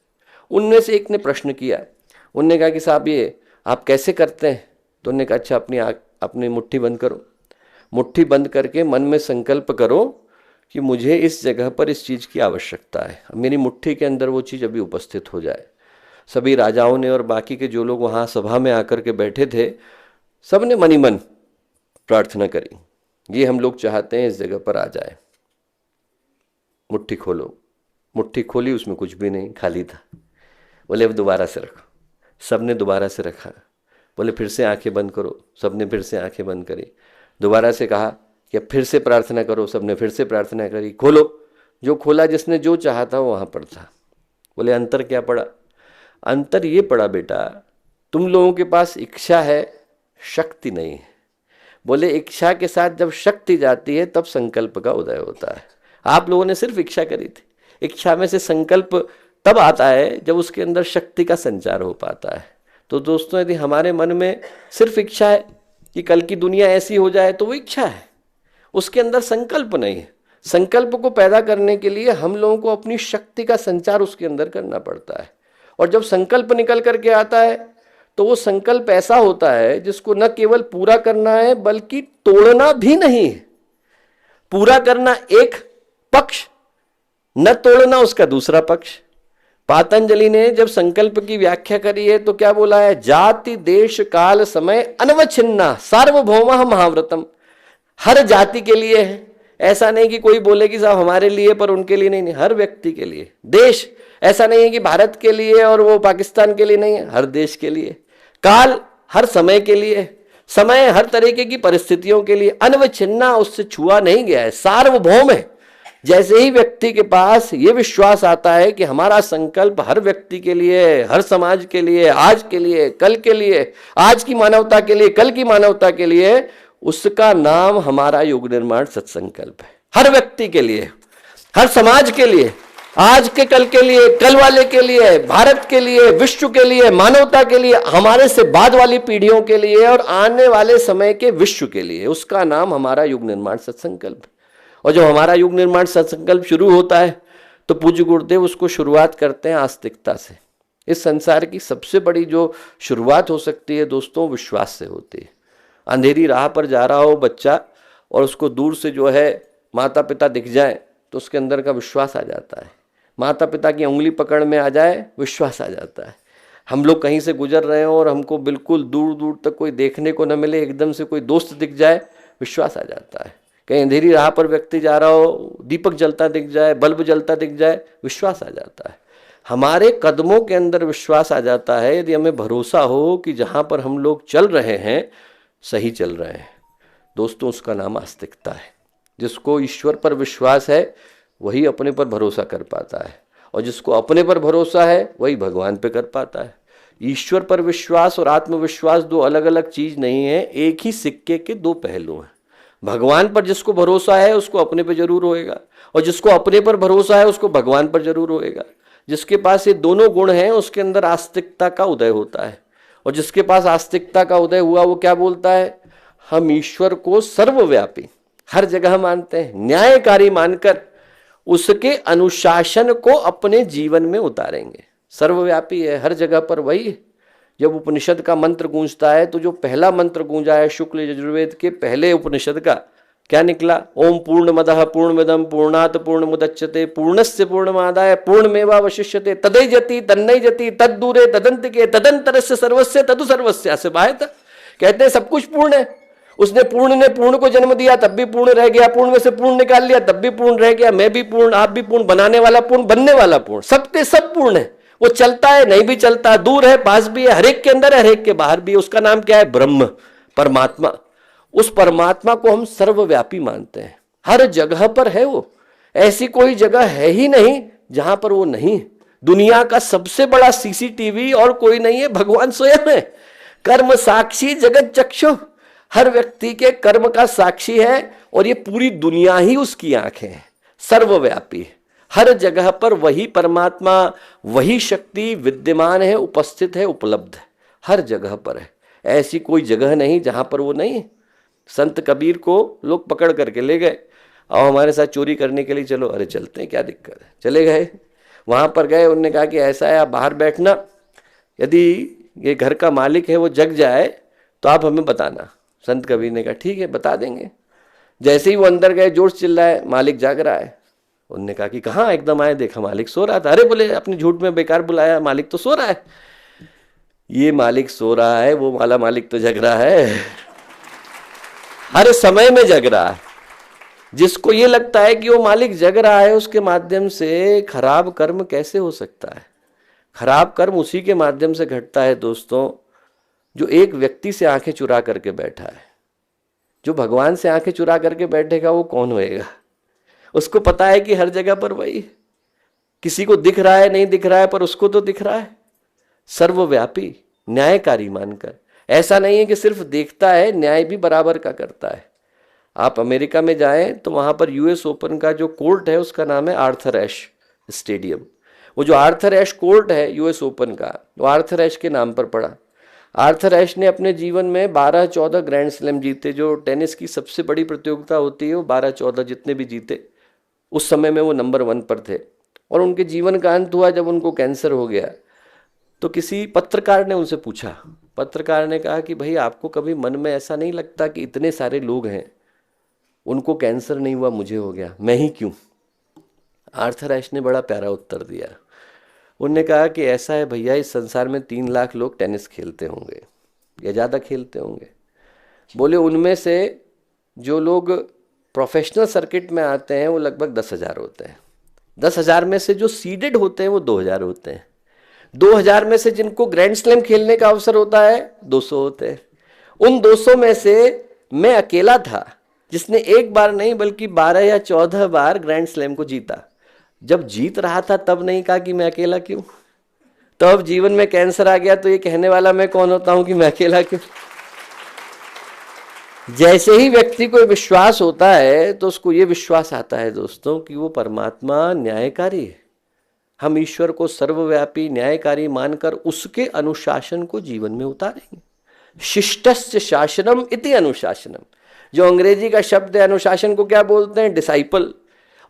उनमें से एक ने प्रश्न किया। उनने कहा कि साहब ये आप कैसे करते हैं? तो उन्होंने कहा अच्छा अपनी मुट्ठी बंद करो, मुट्ठी बंद करके मन में संकल्प करो कि मुझे इस जगह पर इस चीज की आवश्यकता है। मेरी मुट्ठी के अंदर वो चीज अभी उपस्थित हो जाए। सभी राजाओं ने और बाकी के जो लोग वहां सभा में आकर के बैठे थे, सबने मनी मन प्रार्थना करी, ये हम लोग चाहते हैं इस जगह पर आ जाए। मुट्ठी खोलो। मुट्ठी खोली, उसमें कुछ भी नहीं, खाली था। बोले अब दोबारा से रखो। सबने दोबारा से रखा। बोले फिर से आंखें बंद करो। सबने फिर से आंखें बंद करी। दोबारा से कहा कि अब फिर से प्रार्थना करो। सबने फिर से प्रार्थना करी। खोलो। जो खोला, जिसने जो चाहा था वो वहां पर था। बोले अंतर क्या पड़ा? अंतर ये पड़ा बेटा, तुम लोगों के पास इच्छा है, शक्ति नहीं है। बोले इच्छा के साथ जब शक्ति जाती है तब संकल्प का उदय होता है। आप लोगों ने सिर्फ इच्छा करी थी। इच्छा में से संकल्प तब आता है जब उसके अंदर शक्ति का संचार हो पाता है। तो दोस्तों, यदि हमारे मन में सिर्फ इच्छा है कि कल की दुनिया ऐसी हो जाए तो वो इच्छा है, उसके अंदर संकल्प नहीं है। संकल्प को पैदा करने के लिए हम लोगों को अपनी शक्ति का संचार उसके अंदर करना पड़ता है। और जब संकल्प निकल करके आता है तो वो संकल्प ऐसा होता है जिसको न केवल पूरा करना है बल्कि तोड़ना भी नहीं है। पूरा करना एक पक्ष, न तोड़ना उसका दूसरा पक्ष। पातंजलि ने जब संकल्प की व्याख्या करी है तो क्या बोला है? जाति देश काल समय अनवच्छिन्ना सार्वभौमः महाव्रतम। हर जाति के लिए है, ऐसा नहीं कि कोई बोले कि साहब हमारे लिए पर उनके लिए नहीं, हर व्यक्ति के लिए। देश ऐसा नहीं है कि भारत के लिए और वो पाकिस्तान के लिए नहीं है, हर देश के लिए। काल हर समय के लिए, समय हर तरीके की परिस्थितियों के लिए। अनवच्छिन्ना, उससे छुआ नहीं गया है, सार्वभौम है। जैसे ही व्यक्ति के पास ये विश्वास आता है कि हमारा संकल्प हर व्यक्ति के लिए, हर समाज के लिए, आज के लिए, कल के लिए, आज की मानवता के लिए, कल की मानवता के लिए, उसका नाम हमारा युग निर्माण सत्संकल्प है। हर व्यक्ति के लिए, हर समाज के लिए, आज के कल के लिए, कल वाले के लिए, भारत के लिए, विश्व के लिए, मानवता के लिए, हमारे से बाद वाली पीढ़ियों के लिए और आने वाले समय के विश्व के लिए, उसका नाम हमारा युग निर्माण सत्संकल्प। और जब हमारा युग निर्माण सत्संकल्प शुरू होता है तो पूज्य गुरुदेव उसको शुरुआत करते हैं आस्तिकता से। इस संसार की सबसे बड़ी जो शुरुआत हो सकती है दोस्तों, विश्वास से होती है। अंधेरी राह पर जा रहा हो बच्चा और उसको दूर से जो है माता पिता दिख जाए तो उसके अंदर का विश्वास आ जाता है। माता पिता की उंगली पकड़ में आ जाए, विश्वास आ जाता है। हम लोग कहीं से गुजर रहे हो और हमको बिल्कुल दूर दूर तक कोई देखने को न मिले, एकदम से कोई दोस्त दिख जाए, विश्वास आ जाता है। कहीं अंधेरी राह पर व्यक्ति जा रहा हो, दीपक जलता दिख जाए, बल्ब जलता दिख जाए, विश्वास आ जाता है। हमारे कदमों के अंदर विश्वास आ जाता है यदि हमें भरोसा हो कि जहां पर हम लोग चल रहे हैं सही चल रहे हैं। दोस्तों, उसका नाम आस्तिकता है। जिसको ईश्वर पर विश्वास है वही अपने पर भरोसा कर पाता है, और जिसको अपने पर भरोसा है वही भगवान पे कर पाता है। ईश्वर पर विश्वास और आत्मविश्वास दो अलग अलग चीज नहीं है, एक ही सिक्के के दो पहलू हैं। भगवान पर जिसको भरोसा है उसको अपने पर जरूर होएगा, और जिसको अपने पर भरोसा है उसको भगवान पर जरूर होएगा। जिसके पास ये दोनों गुण हैं उसके अंदर आस्तिकता का उदय होता है। और जिसके पास आस्तिकता का उदय हुआ वो क्या बोलता है? हम ईश्वर को सर्वव्यापी हर जगह मानते हैं, न्यायकारी मानकर उसके अनुशासन को अपने जीवन में उतारेंगे। सर्वव्यापी है, हर जगह पर वही है। जब उपनिषद का मंत्र गूंजता है तो जो पहला मंत्र गूंजा है शुक्ल यजुर्वेद के पहले उपनिषद का, क्या निकला? ओम पूर्णमदः पूर्णमिदं पूर्णात् पूर्णमुदच्यते पूर्णस्य पूर्णमादाय पूर्णमेवावशिष्यते तदैजति तन्नैजति तद्दूरे तदन्तिके तदंतरस्य सर्वस्य तदु सर्वस्य से बाहर। कहते हैं सब कुछ पूर्ण है। उसने पूर्ण ने पूर्ण को जन्म दिया तब भी पूर्ण रह गया, पूर्ण में से पूर्ण निकाल लिया तब भी पूर्ण रह गया, मैं भी पूर्ण, आप भी पूर्ण, बनाने वाला पूर्ण, बनने वाला पूर्ण, सबके सब पूर्ण है। वो चलता है नहीं भी चलता, दूर है पास भी है, हर एक के अंदर है हर एक के बाहर भी है। उसका नाम क्या है? ब्रह्म, परमात्मा। उस परमात्मा को हम सर्वव्यापी मानते हैं, हर जगह पर है वो। ऐसी कोई जगह है ही नहीं जहां पर वो नहीं। दुनिया का सबसे बड़ा सीसीटीवी और कोई नहीं है, भगवान स्वयं है। कर्म साक्षी जगत चक्षु, हर व्यक्ति के कर्म का साक्षी है और ये पूरी दुनिया ही उसकी आंखें हैं। सर्वव्यापी, हर जगह पर वही परमात्मा, वही शक्ति विद्यमान है, उपस्थित है, उपलब्ध है, हर जगह पर है। ऐसी कोई जगह नहीं जहां पर वो नहीं। संत कबीर को लोग पकड़ करके ले गए, और हमारे साथ चोरी करने के लिए चलो, अरे चलते हैं क्या दिक्कत है, चले गए। वहां पर गए, उन्होंने कहा कि ऐसा है आप बाहर बैठना, यदि ये घर का मालिक है वो जग जाए तो आप हमें बताना। संत कबीर ने कहा ठीक है बता देंगे। जैसे ही वो अंदर गए, जोर से चिल्लाए, मालिक जाग रहा है। उन्होंने कहा कि कहाँ? एकदम आए, देखा मालिक सो रहा था। अरे बोले अपने झूठ में बेकार बुलाया, मालिक तो सो रहा है। ये मालिक सो रहा है, वो वाला मालिक तो जग रहा है, हर समय में जग रहा है। जिसको ये लगता है कि वो मालिक जग रहा है, उसके माध्यम से खराब कर्म कैसे हो सकता है? खराब कर्म उसी के माध्यम से घटता है दोस्तों, जो एक व्यक्ति से आंखें चुरा करके बैठा है। जो भगवान से आंखें चुरा करके बैठेगा वो कौन होएगा? उसको पता है कि हर जगह पर वही, किसी को दिख रहा है नहीं दिख रहा है, पर उसको तो दिख रहा है। सर्वव्यापी, न्यायकारी मानकर। ऐसा नहीं है कि सिर्फ देखता है, न्याय भी बराबर का करता है। आप अमेरिका में जाएं तो वहां पर यूएस ओपन का जो कोर्ट है उसका नाम है आर्थर एश स्टेडियम। वो जो आर्थर एश कोर्ट है यूएस ओपन का, वो आर्थर एश के नाम पर पड़ा। आर्थर एश ने अपने जीवन में 12-14 ग्रैंड स्लैम जीते। जो टेनिस की सबसे बड़ी प्रतियोगिता होती है वो 12-14 जितने भी जीते, उस समय में वो नंबर 1 पर थे। और उनके जीवन का अंत हुआ जब उनको कैंसर हो गया। तो किसी पत्रकार ने उनसे पूछा, पत्रकार ने कहा कि भाई आपको कभी मन में ऐसा नहीं लगता कि इतने सारे लोग हैं, उनको कैंसर नहीं हुआ, मुझे हो गया, मैं ही क्यों? आर्थर एश ने बड़ा प्यारा उत्तर दिया। उन्होंने कहा कि ऐसा है भैया, इस संसार में 3 लाख लोग टेनिस खेलते होंगे या ज़्यादा खेलते होंगे। बोले उनमें से जो लोग प्रोफेशनल सर्किट में आते हैं वो लगभग 10,000 होते हैं। 10,000 में से जो सीडेड होते हैं वो 2,000 होते हैं। 2,000 में से जिनको ग्रैंड स्लैम खेलने का अवसर होता है 200 होते हैं। उन 200 में से मैं अकेला था जिसने एक बार नहीं बल्कि 12 या 14 बार ग्रैंड स्लैम को जीता। जब जीत रहा था तब नहीं कहा कि मैं अकेला क्यों। तो अब जीवन में कैंसर आ गया तो ये कहने वाला मैं कौन होता हूं कि मैं अकेला क्यों। जैसे ही व्यक्ति को विश्वास होता है तो उसको ये विश्वास आता है दोस्तों कि वो परमात्मा न्यायकारी है। हम ईश्वर को सर्वव्यापी न्यायकारी मानकर उसके अनुशासन को जीवन में उतारेंगे। शिष्टस्य शासनम इति अनुशासनम। जो अंग्रेजी का शब्द है अनुशासन को क्या बोलते हैं? डिसाइपल।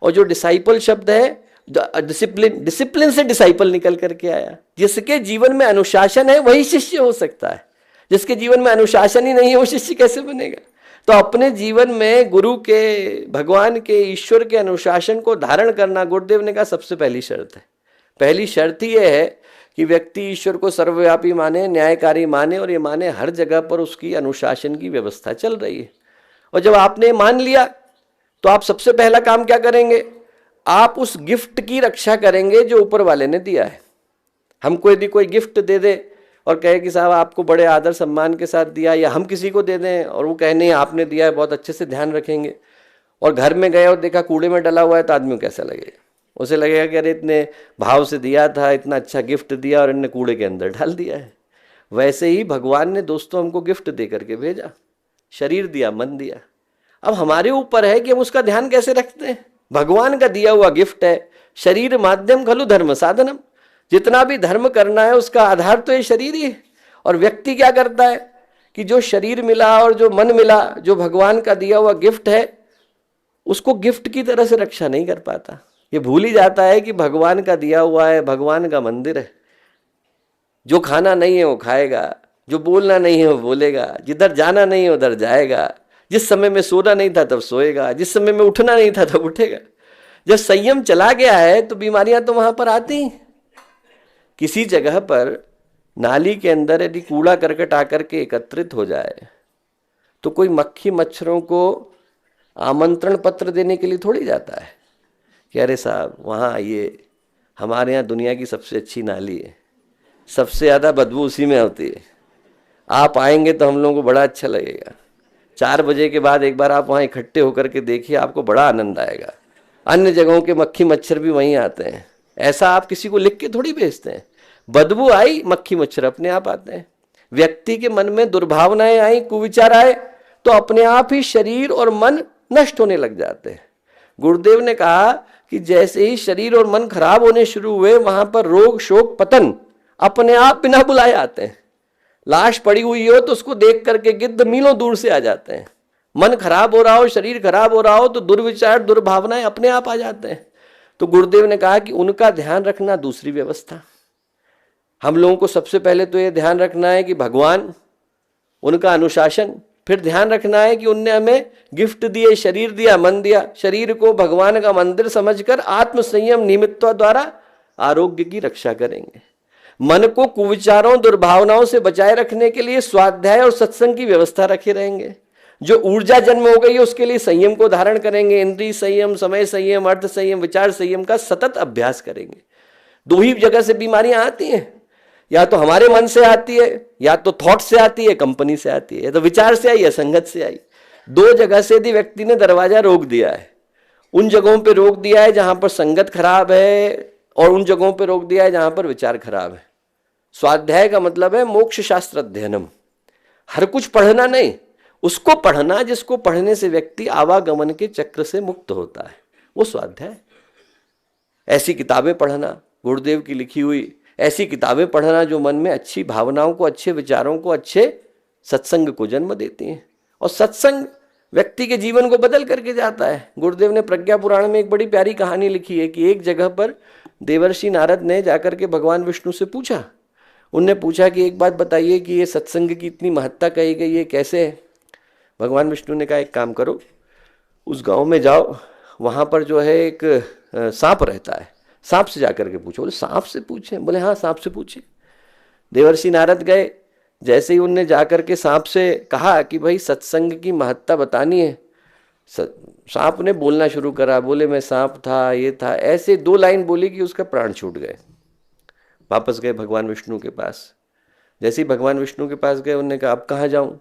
और जो डिसाइपल शब्द है डिसिप्लिन, डिसिप्लिन से डिसाइपल निकल करके आया। जिसके जीवन में अनुशासन है वही शिष्य हो सकता है। जिसके जीवन में अनुशासन ही नहीं है वो शिष्य कैसे बनेगा? तो अपने जीवन में गुरु के, भगवान के, ईश्वर के अनुशासन को धारण करना, गुरुदेव ने कहा सबसे पहली शर्त है। पहली शर्त ही है कि व्यक्ति ईश्वर को सर्वव्यापी माने, न्यायकारी माने, और ये माने हर जगह पर उसकी अनुशासन की व्यवस्था चल रही है। और जब आपने मान लिया तो आप सबसे पहला काम क्या करेंगे? आप उस गिफ्ट की रक्षा करेंगे जो ऊपर वाले ने दिया है। हमको यदि कोई गिफ्ट दे दे और कहे कि साहब आपको बड़े आदर सम्मान के साथ दिया, या हम किसी को दे दें और वो कहे नहीं आपने दिया है, बहुत अच्छे से ध्यान रखेंगे, और घर में गए और देखा कूड़े में डला हुआ है, तो आदमी को कैसा लगेगा? उसे लगेगा कि अरे इतने भाव से दिया था, इतना अच्छा गिफ्ट दिया और इन्होंने कूड़े के अंदर डाल दिया है। वैसे ही भगवान ने दोस्तों हमको गिफ्ट दे करके भेजा, शरीर दिया, मन दिया। अब हमारे ऊपर है कि हम उसका ध्यान कैसे रखते हैं। भगवान का दिया हुआ गिफ्ट है। शरीर माध्यम खलु धर्म साधनम। जितना भी धर्म करना है उसका आधार तो ये शरीर ही है। और व्यक्ति क्या करता है कि जो शरीर मिला और जो मन मिला, जो भगवान का दिया हुआ गिफ्ट है, उसको गिफ्ट की तरह से रक्षा नहीं कर पाता। ये भूल ही जाता है कि भगवान का दिया हुआ है, भगवान का मंदिर है। जो खाना नहीं है वो खाएगा, जो बोलना नहीं है वो बोलेगा, जिधर जाना नहीं है उधर जाएगा, जिस समय में सोना नहीं था तब सोएगा, जिस समय में उठना नहीं था तब उठेगा। जब संयम चला गया है तो बीमारियां तो वहां पर आती। किसी जगह पर नाली के अंदर यदि कूड़ा करकट आकर के एकत्रित हो जाए तो कोई मक्खी मच्छरों को आमंत्रण पत्र देने के लिए थोड़ी जाता है कि अरे साहब वहाँ आइए, हमारे यहाँ दुनिया की सबसे अच्छी नाली है, सबसे ज़्यादा बदबू उसी में होती है, आप आएंगे तो हम लोगों को बड़ा अच्छा लगेगा। 4 बजे के बाद एक बार आप वहाँ इकट्ठे होकर के देखिए, आपको बड़ा आनंद आएगा। अन्य जगहों के मक्खी मच्छर भी वहीं आते हैं। ऐसा आप किसी को लिख के थोड़ी भेजते हैं। बदबू आई, मक्खी मच्छर अपने आप आते हैं। व्यक्ति के मन में दुर्भावनाएं आई, कुविचार आए तो अपने आप ही शरीर और मन नष्ट होने लग जाते हैं। गुरुदेव ने कहा कि जैसे ही शरीर और मन खराब होने शुरू हुए, वहां पर रोग शोक पतन अपने आप बिना बुलाए आते हैं। लाश पड़ी हुई हो तो उसको देख करके गिद्ध मीलों दूर से आ जाते हैं। मन खराब हो रहा हो, शरीर खराब हो रहा हो तो दुर्विचार दुर्भावनाएं अपने आप आ जाते हैं। तो गुरुदेव ने कहा कि उनका ध्यान रखना दूसरी व्यवस्था। हम लोगों को सबसे पहले तो ये ध्यान रखना है कि भगवान, उनका अनुशासन, फिर ध्यान रखना है कि उनने हमें गिफ्ट दिए, शरीर दिया, मन दिया, शरीर को भगवान का मंदिर समझकर आत्म संयम निमित्त द्वारा आरोग्य की रक्षा करेंगे। मन को कुविचारों दुर्भावनाओं से बचाए रखने के लिए स्वाध्याय और सत्संग की व्यवस्था रखे रहेंगे। जो ऊर्जा जन्म हो गई है उसके लिए संयम को धारण करेंगे। इंद्रिय संयम, समय संयम, अर्थ संयम, विचार संयम का सतत अभ्यास करेंगे। 2 ही जगह से बीमारियां आती हैं, या तो हमारे मन से आती है, या तो थॉट से आती है, कंपनी से आती है, या तो विचार से आई या संगत से आई। 2 जगह से यदि व्यक्ति ने दरवाजा रोक दिया है, उन जगहों पे रोक दिया है जहां पर संगत खराब है और उन जगहों पे रोक दिया है जहां पर विचार खराब है। स्वाध्याय का मतलब है मोक्ष शास्त्र अध्ययनम। हर कुछ पढ़ना नहीं, उसको पढ़ना जिसको पढ़ने से व्यक्ति आवागमन के चक्र से मुक्त होता है, वो स्वाध्याय। ऐसी किताबें पढ़ना, गुरुदेव की लिखी हुई ऐसी किताबें पढ़ना जो मन में अच्छी भावनाओं को, अच्छे विचारों को, अच्छे सत्संग को जन्म देती हैं। और सत्संग व्यक्ति के जीवन को बदल करके जाता है। गुरुदेव ने प्रज्ञा पुराण में एक बड़ी प्यारी कहानी लिखी है कि एक जगह पर देवर्षि नारद ने जाकर के भगवान विष्णु से पूछा। उनने पूछा कि एक बात बताइए कि ये सत्संग की इतनी महत्ता कही गई है, कैसे है? भगवान विष्णु ने कहा एक काम करो, उस गांव में जाओ, वहां पर जो है एक सांप रहता है, सांप से जाकर के पूछो। बोले सांप से पूछे? बोले हाँ सांप से पूछे। देवर्षि नारद गए, जैसे ही उनने जाकर के सांप से कहा कि भाई सत्संग की महत्ता बतानी है, सांप ने बोलना शुरू करा। बोले मैं सांप था, ये था, ऐसे 2 लाइन बोली कि उसका प्राण छूट गए। वापस गए भगवान विष्णु के पास। जैसे ही भगवान विष्णु के पास गए, उनने कहा अब कहाँ जाऊं?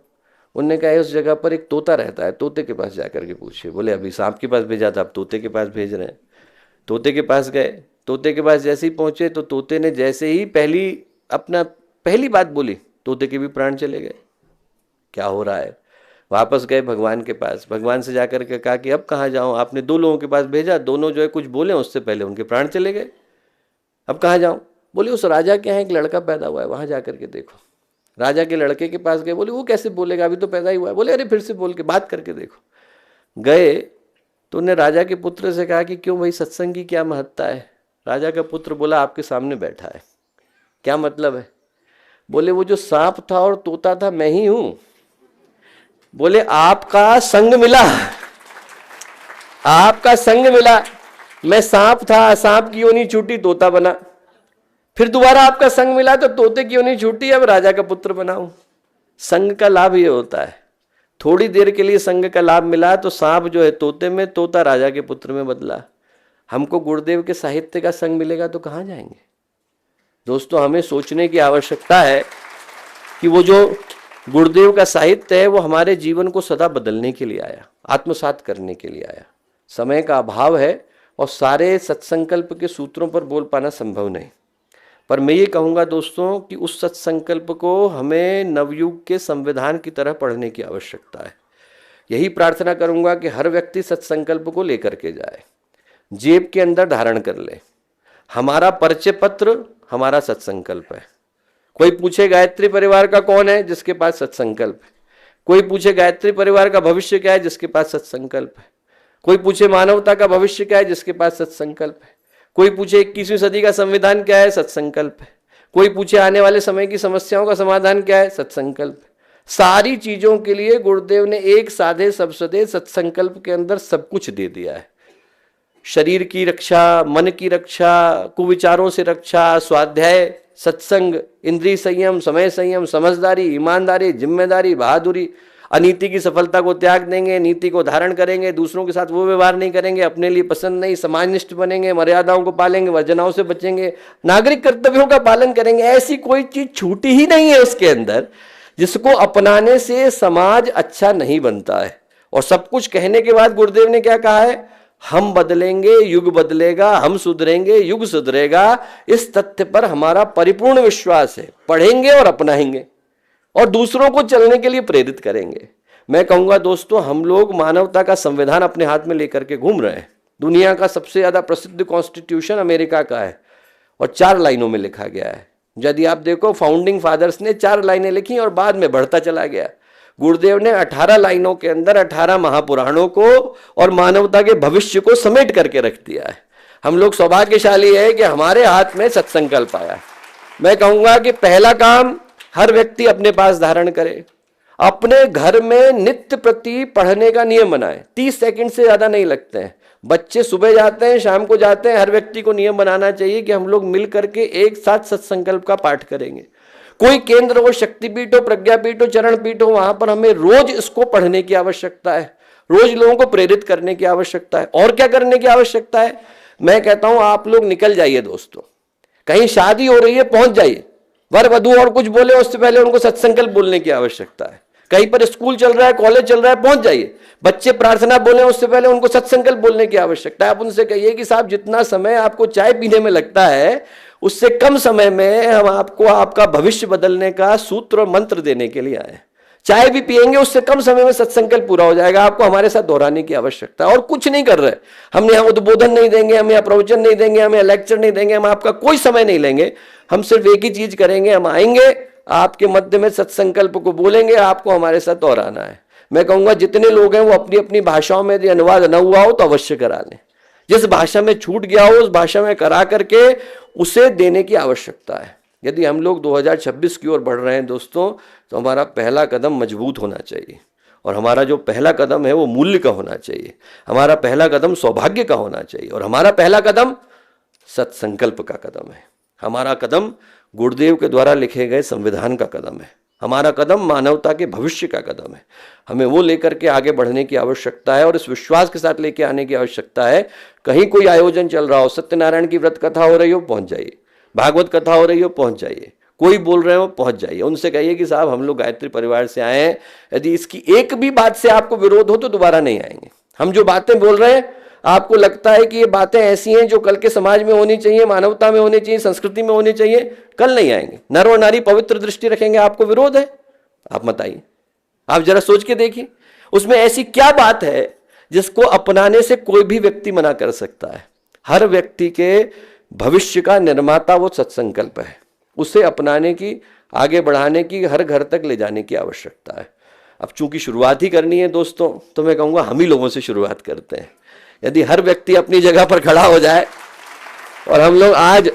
उनने कहा उस जगह पर एक तोता रहता है, तोते के पास जाकर के पूछिए। बोले अभी सांप के पास भेजा था, अब तोते के पास भेज रहे हैं। तोते के पास गए, तोते के पास जैसे ही पहुंचे तो तोते ने जैसे ही पहली बात बोली, तोते के भी प्राण चले गए। क्या हो रहा है? वापस गए भगवान के पास, भगवान से जाकर के कहा कि अब कहाँ जाऊं? आपने 2 लोगों के पास भेजा, दोनों जो है कुछ बोले, उससे पहले उनके प्राण चले गए। अब कहाँ जाऊं? बोले उस राजा के यहाँ एक लड़का पैदा हुआ है, वहां जाकर के देखो। राजा के लड़के के पास गए। बोले वो कैसे बोलेगा, अभी तो पैदा ही हुआ है। बोले अरे फिर से बोल के बात करके देखो। गए तो उन्हें राजा के पुत्र से कहा कि क्यों भाई सत्संग की क्या महत्ता है? राजा का पुत्र बोला आपके सामने बैठा है। क्या मतलब है? बोले वो जो सांप था और तोता था मैं ही हूं। बोले आपका संग मिला, आपका संग मिला। मैं सांप था, सांप की योनि छूटी, तोता बना। फिर दोबारा आपका संग मिला तो तोते की योनि छूटी, अब राजा का पुत्र बनाऊं। संग का लाभ ये होता है। थोड़ी देर के लिए संग का लाभ मिला तो सांप जो है तोते में, तोता राजा के पुत्र में बदला। हमको गुरुदेव के साहित्य का संग मिलेगा तो कहां जाएंगे? दोस्तों हमें सोचने की आवश्यकता है कि वो जो गुरुदेव का साहित्य है वो हमारे जीवन को सदा बदलने के लिए आया, आत्मसात करने के लिए आया। समय का अभाव है और सारे सत्संकल्प के सूत्रों पर बोल पाना संभव नहीं, पर मैं ये कहूँगा दोस्तों कि उस सत्संकल्प को हमें नवयुग के संविधान की तरह पढ़ने की आवश्यकता है। यही प्रार्थना करूँगा कि हर व्यक्ति सत्संकल्प को लेकर के जाए, जेब के अंदर धारण कर ले। हमारा परिचय पत्र हमारा सत्संकल्प है। कोई पूछे गायत्री परिवार का कौन है? जिसके पास सत्संकल्प है। कोई पूछे गायत्री परिवार का भविष्य क्या है? जिसके पास सत्संकल्प है। कोई पूछे मानवता का भविष्य क्या है? जिसके पास सत्संकल्प है। कोई पूछे 21वीं सदी का संविधान क्या है? सत्संकल्प है। कोई पूछे आने वाले समय की समस्याओं का समाधान क्या है? सत्संकल्प है। सारी चीजों के लिए गुरुदेव ने एक साधे सबसदे सत्संकल्प के अंदर सब कुछ दे दिया है। शरीर की रक्षा, मन की रक्षा, कुविचारों से रक्षा, स्वाध्याय, सत्संग, इंद्रिय संयम, समय संयम, समझदारी, ईमानदारी, जिम्मेदारी, बहादुरी, अनीति की सफलता को त्याग देंगे, नीति को धारण करेंगे, दूसरों के साथ वो व्यवहार नहीं करेंगे, अपने लिए पसंद नहीं, समाजनिष्ठ बनेंगे, मर्यादाओं को पालेंगे, वर्जनाओं से बचेंगे, नागरिक कर्तव्यों का पालन करेंगे। ऐसी कोई चीज छूटी ही नहीं है उसके अंदर जिसको अपनाने से समाज अच्छा नहीं बनता है। और सब कुछ कहने के बाद गुरुदेव ने क्या कहा है? हम बदलेंगे, युग बदलेगा, हम सुधरेंगे, युग सुधरेगा। इस तथ्य पर हमारा परिपूर्ण विश्वास है। पढ़ेंगे और अपनाएंगे और दूसरों को चलने के लिए प्रेरित करेंगे। मैं कहूंगा दोस्तों, हम लोग मानवता का संविधान अपने हाथ में लेकर के घूम रहे हैं। दुनिया का सबसे ज्यादा प्रसिद्ध कॉन्स्टिट्यूशन अमेरिका का है और 4 लाइनों में लिखा गया है। यदि आप देखो, फाउंडिंग फादर्स ने 4 लाइनें लिखी और बाद में बढ़ता चला गया। गुरुदेव ने 18 लाइनों के अंदर 18 महापुराणों को और मानवता के भविष्य को समेट करके रख दिया है। हम लोग सौभाग्यशाली है कि हमारे हाथ में सत्संकल्प आया है। मैं कहूंगा कि पहला काम हर व्यक्ति अपने पास धारण करे। अपने घर में नित्य प्रति पढ़ने का नियम बनाए। 30 सेकंड से ज्यादा नहीं लगते हैं। बच्चे सुबह जाते हैं, शाम को जाते हैं। हर व्यक्ति को नियम बनाना चाहिए कि हम लोग मिल करके एक साथ सत्संकल्प का पाठ करेंगे। कोई केंद्र हो, शक्तिपीठ हो, प्रज्ञापीठ हो, चरण पीठ हो, वहां पर हमें रोज इसको पढ़ने की आवश्यकता है। रोज लोगों को प्रेरित करने की आवश्यकता है। और क्या करने की आवश्यकता है? मैं कहता हूं आप लोग निकल जाइए दोस्तों। कहीं शादी हो रही है, पहुंच जाइए। वर वधू और कुछ बोले उससे पहले उनको सत्संकल्प बोलने की आवश्यकता है। कहीं पर स्कूल चल रहा है, कॉलेज चल रहा है, पहुंच जाइए। बच्चे प्रार्थना बोले उससे पहले उनको सत्संकल्प बोलने की आवश्यकता है। आप उनसे कहिए कि साहब, जितना समय आपको चाय पीने में लगता है उससे कम समय में हम आपको आपका भविष्य बदलने का सूत्र और मंत्र देने के लिए आए। चाय भी पिएंगे, उससे कम समय में सत्संकल्प पूरा हो जाएगा। आपको हमारे साथ दोहराने की आवश्यकता है। और कुछ नहीं कर रहे। हम यहाँ उद्बोधन नहीं देंगे, हम यहाँ प्रवचन नहीं देंगे, हम यहाँ लेक्चर नहीं देंगे, हम आपका कोई समय नहीं लेंगे। हम सिर्फ एक ही चीज करेंगे, हम आएंगे, आपके मध्य में सत्संकल्प को बोलेंगे, आपको हमारे साथ दोहराना है। मैं कहूंगा जितने लोग हैं वो अपनी अपनी भाषाओं में यदि अनुवाद न हुआ हो तो अवश्य करा लें। जिस भाषा में छूट गया हो उस भाषा में करा करके उसे देने की आवश्यकता है। यदि हम लोग 2026 की ओर बढ़ रहे हैं दोस्तों, तो हमारा पहला कदम मजबूत होना चाहिए। और हमारा जो पहला कदम है वो मूल्य का होना चाहिए। हमारा पहला कदम सौभाग्य का होना चाहिए। और हमारा पहला कदम सत्संकल्प का कदम है। हमारा कदम गुरुदेव के द्वारा लिखे गए संविधान का कदम है। हमारा कदम मानवता के भविष्य का कदम है। हमें वो लेकर के आगे बढ़ने की आवश्यकता है और इस विश्वास के साथ लेके आने की आवश्यकता है। कहीं कोई आयोजन चल रहा हो, सत्यनारायण की व्रत कथा हो रही हो, पहुंच जाइए। भागवत कथा हो रही हो, पहुंच जाइए। कोई बोल रहे हो, पहुंच जाइए। उनसे कहिए कि साहब, हम लोग गायत्री परिवार से आए हैं। यदि इसकी एक भी बात से आपको विरोध हो तो दोबारा नहीं आएंगे। हम जो बातें बोल रहे हैं, आपको लगता है कि ये बातें ऐसी हैं जो कल के समाज में होनी चाहिए, मानवता में होनी चाहिए, संस्कृति में होनी चाहिए, कल नहीं आएंगे। नर और नारी पवित्र दृष्टि रखेंगे, आपको विरोध है? आप मत आइए। आप जरा सोच के देखिए, उसमें ऐसी क्या बात है जिसको अपनाने से कोई भी व्यक्ति मना कर सकता है? हर व्यक्ति के भविष्य का निर्माता वो सत्संकल्प है। उसे अपनाने की, आगे बढ़ाने की, हर घर तक ले जाने की आवश्यकता है। अब चूंकि शुरुआत ही करनी है दोस्तों, तो मैं कहूंगा हम ही लोगों से शुरुआत करते हैं। यदि हर व्यक्ति अपनी जगह पर खड़ा हो जाए और हम लोग आज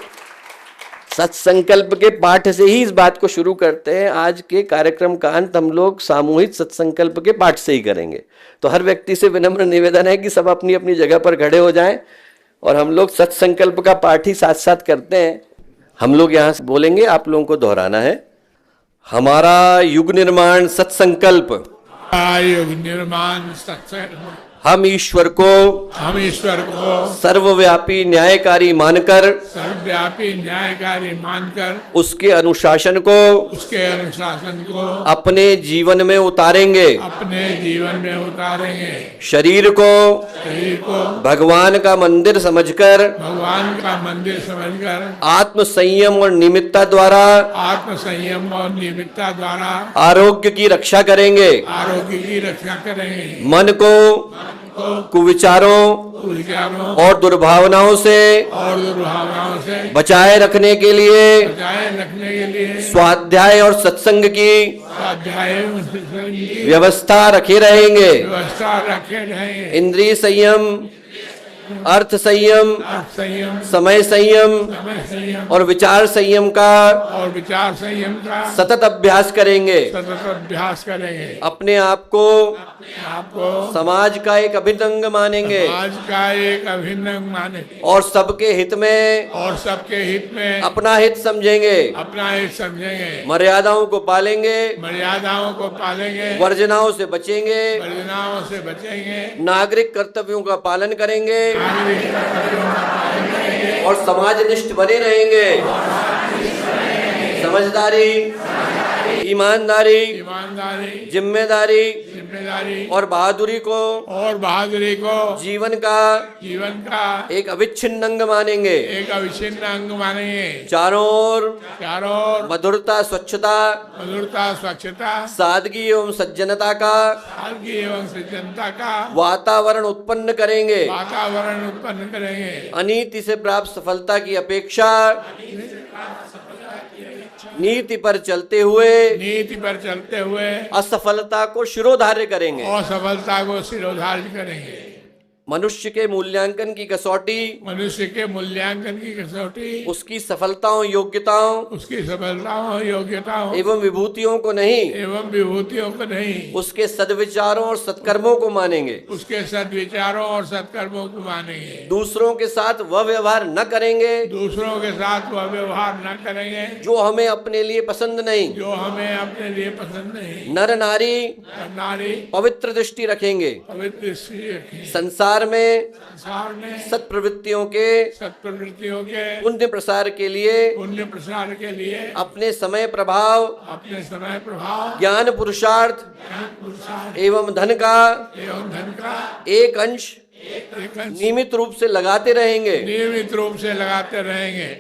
सत्संकल्प के पाठ से ही इस बात को शुरू करते हैं। आज के कार्यक्रम का अंत हम लोग सामूहिक सत्संकल्प के पाठ से ही करेंगे। तो हर व्यक्ति से विनम्र निवेदन है कि सब अपनी अपनी जगह पर खड़े हो जाएं और हम लोग सत्संकल्प का पाठ ही साथ साथ करते हैं। हम लोग यहाँ से बोलेंगे, आप लोगों को दोहराना है। हमारा युग निर्माण सत्संकल्प, युग निर्माण सत्संकल्प, हम ईश्वर को सर्वव्यापी न्यायकारी मानकर उसके अनुशासन को अपने जीवन में उतारेंगे। शरीर को भगवान का मंदिर समझकर आत्म संयम और निमित्ता द्वारा आरोग्य की रक्षा करेंगे। मन को कुविचारों और दुर्भावनाओं से बचाए रखने के लिए स्वाध्याय और सत्संग की व्यवस्था रखे रहेंगे। इंद्रिय संयम, अर्थ संयम, संयम, समय संयम समय संयम और विचार संयम का और विचार संयम का सतत अभ्यास करेंगे। सतत अभ्यास करेंगे। अपने आप को आपको समाज का एक अभिन्न अंग मानेंगे समाज का एक अभिन्न अंग माने और सबके हित में और सबके हित में अपना हित समझेंगे। अपना हित समझेंगे। मर्यादाओं को पालेंगे, मर्यादाओं को पालेंगे, वर्जनाओं से बचेंगे, वर्जनाओं से बचेंगे, नागरिक कर्तव्यों का पालन करेंगे और समाजनिष्ठ बने रहेंगे। समझदारी, ईमानदारी, ईमानदारी, जिम्मेदारी जिम्मेदारी और बहादुरी को जीवन का एक अविच्छिन्न अंग मानेंगे। एक अविच्छिन्न अंग मानेंगे। चारों ओर मधुरता, स्वच्छता, सादगी एवं सज्जनता का सादगी एवं सज्जनता का वातावरण उत्पन्न करेंगे। अनीति से प्राप्त सफलता की अपेक्षा नीति पर चलते हुए असफलता को शिरोधार्य करेंगे। असफलता को शिरोधार्य करेंगे। मनुष्य के मूल्यांकन की कसौटी उसकी सफलताओं योग्यताओं एवं विभूतियों को नहीं उसके सद्विचारों और सत्कर्मों को मानेंगे। दूसरों के साथ वह व्यवहार न करेंगे जो हमें अपने लिए पसंद नहीं। नर नारी पवित्र दृष्टि रखेंगे। संसार में सत प्रवृत्तियों के पुण्य प्रसार के लिए अपने समय प्रभाव ज्ञान पुरुषार्थ एवं धन का एक अंश नियमित रूप से लगाते रहेंगे।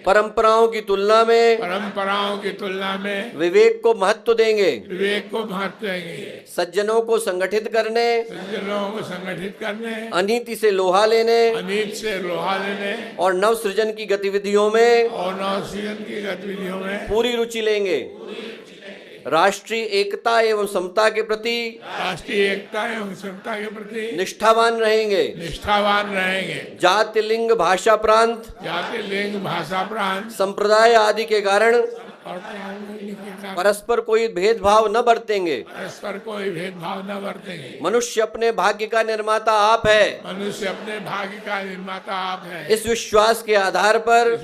परंपराओं की तुलना में विवेक को महत्व देंगे। सज्जनों को संगठित करने अनीति से लोहा लेने और नव सृजन की गतिविधियों में पूरी रुचि लेंगे। राष्ट्रीय एकता एवं समता के प्रति निष्ठावान रहेंगे। जाति लिंग भाषा प्रांत संप्रदाय आदि के कारण परस्पर कोई भेदभाव न बरतेंगे। मनुष्य अपने भाग्य का निर्माता आप है। इस विश्वास के आधार पर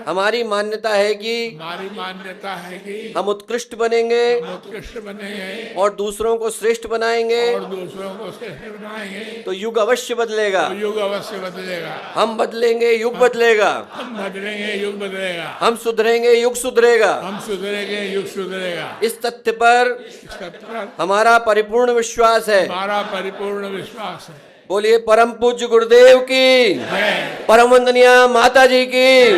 हमारी मान्यता है कि हम उत्कृष्ट बनेंगे और दूसरों को श्रेष्ठ बनाएंगे तो युग अवश्य बदलेगा। हम बदलेंगे, युग बदलेगा। हम सुधरेंगे, युग सुधरेगा। इस तथ्य पर हमारा परिपूर्ण विश्वास है। बोलिए परम पूज्य गुरुदेव की, परम वंदनीय माता जी की।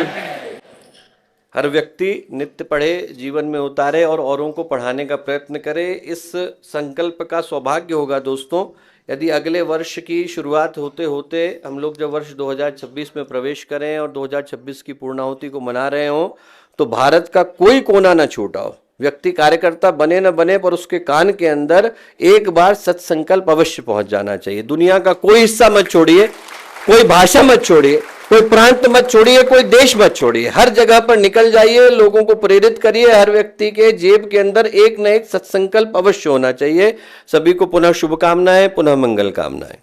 हर व्यक्ति नित्य पढ़े, जीवन में उतारे और औरों को पढ़ाने का प्रयत्न करे। इस संकल्प का सौभाग्य होगा दोस्तों यदि अगले वर्ष की शुरुआत होते होते हम लोग जब वर्ष 2026 में प्रवेश करें और 2026 की पूर्णाहुति को मना रहे हों तो भारत का कोई कोना न छूटा हो। व्यक्ति कार्यकर्ता बने न बने पर उसके कान के अंदर एक बार सत्संकल्प अवश्य पहुंच जाना चाहिए। दुनिया का कोई हिस्सा मत छोड़िए, कोई भाषा मत छोड़िए, कोई प्रांत मत छोड़िए, कोई देश मत छोड़िए। हर जगह पर निकल जाइए, लोगों को प्रेरित करिए। हर व्यक्ति के जेब के अंदर एक न एक सत्संकल्प अवश्य होना चाहिए। सभी को पुनः शुभकामनाएं, पुनः मंगल कामनाएं।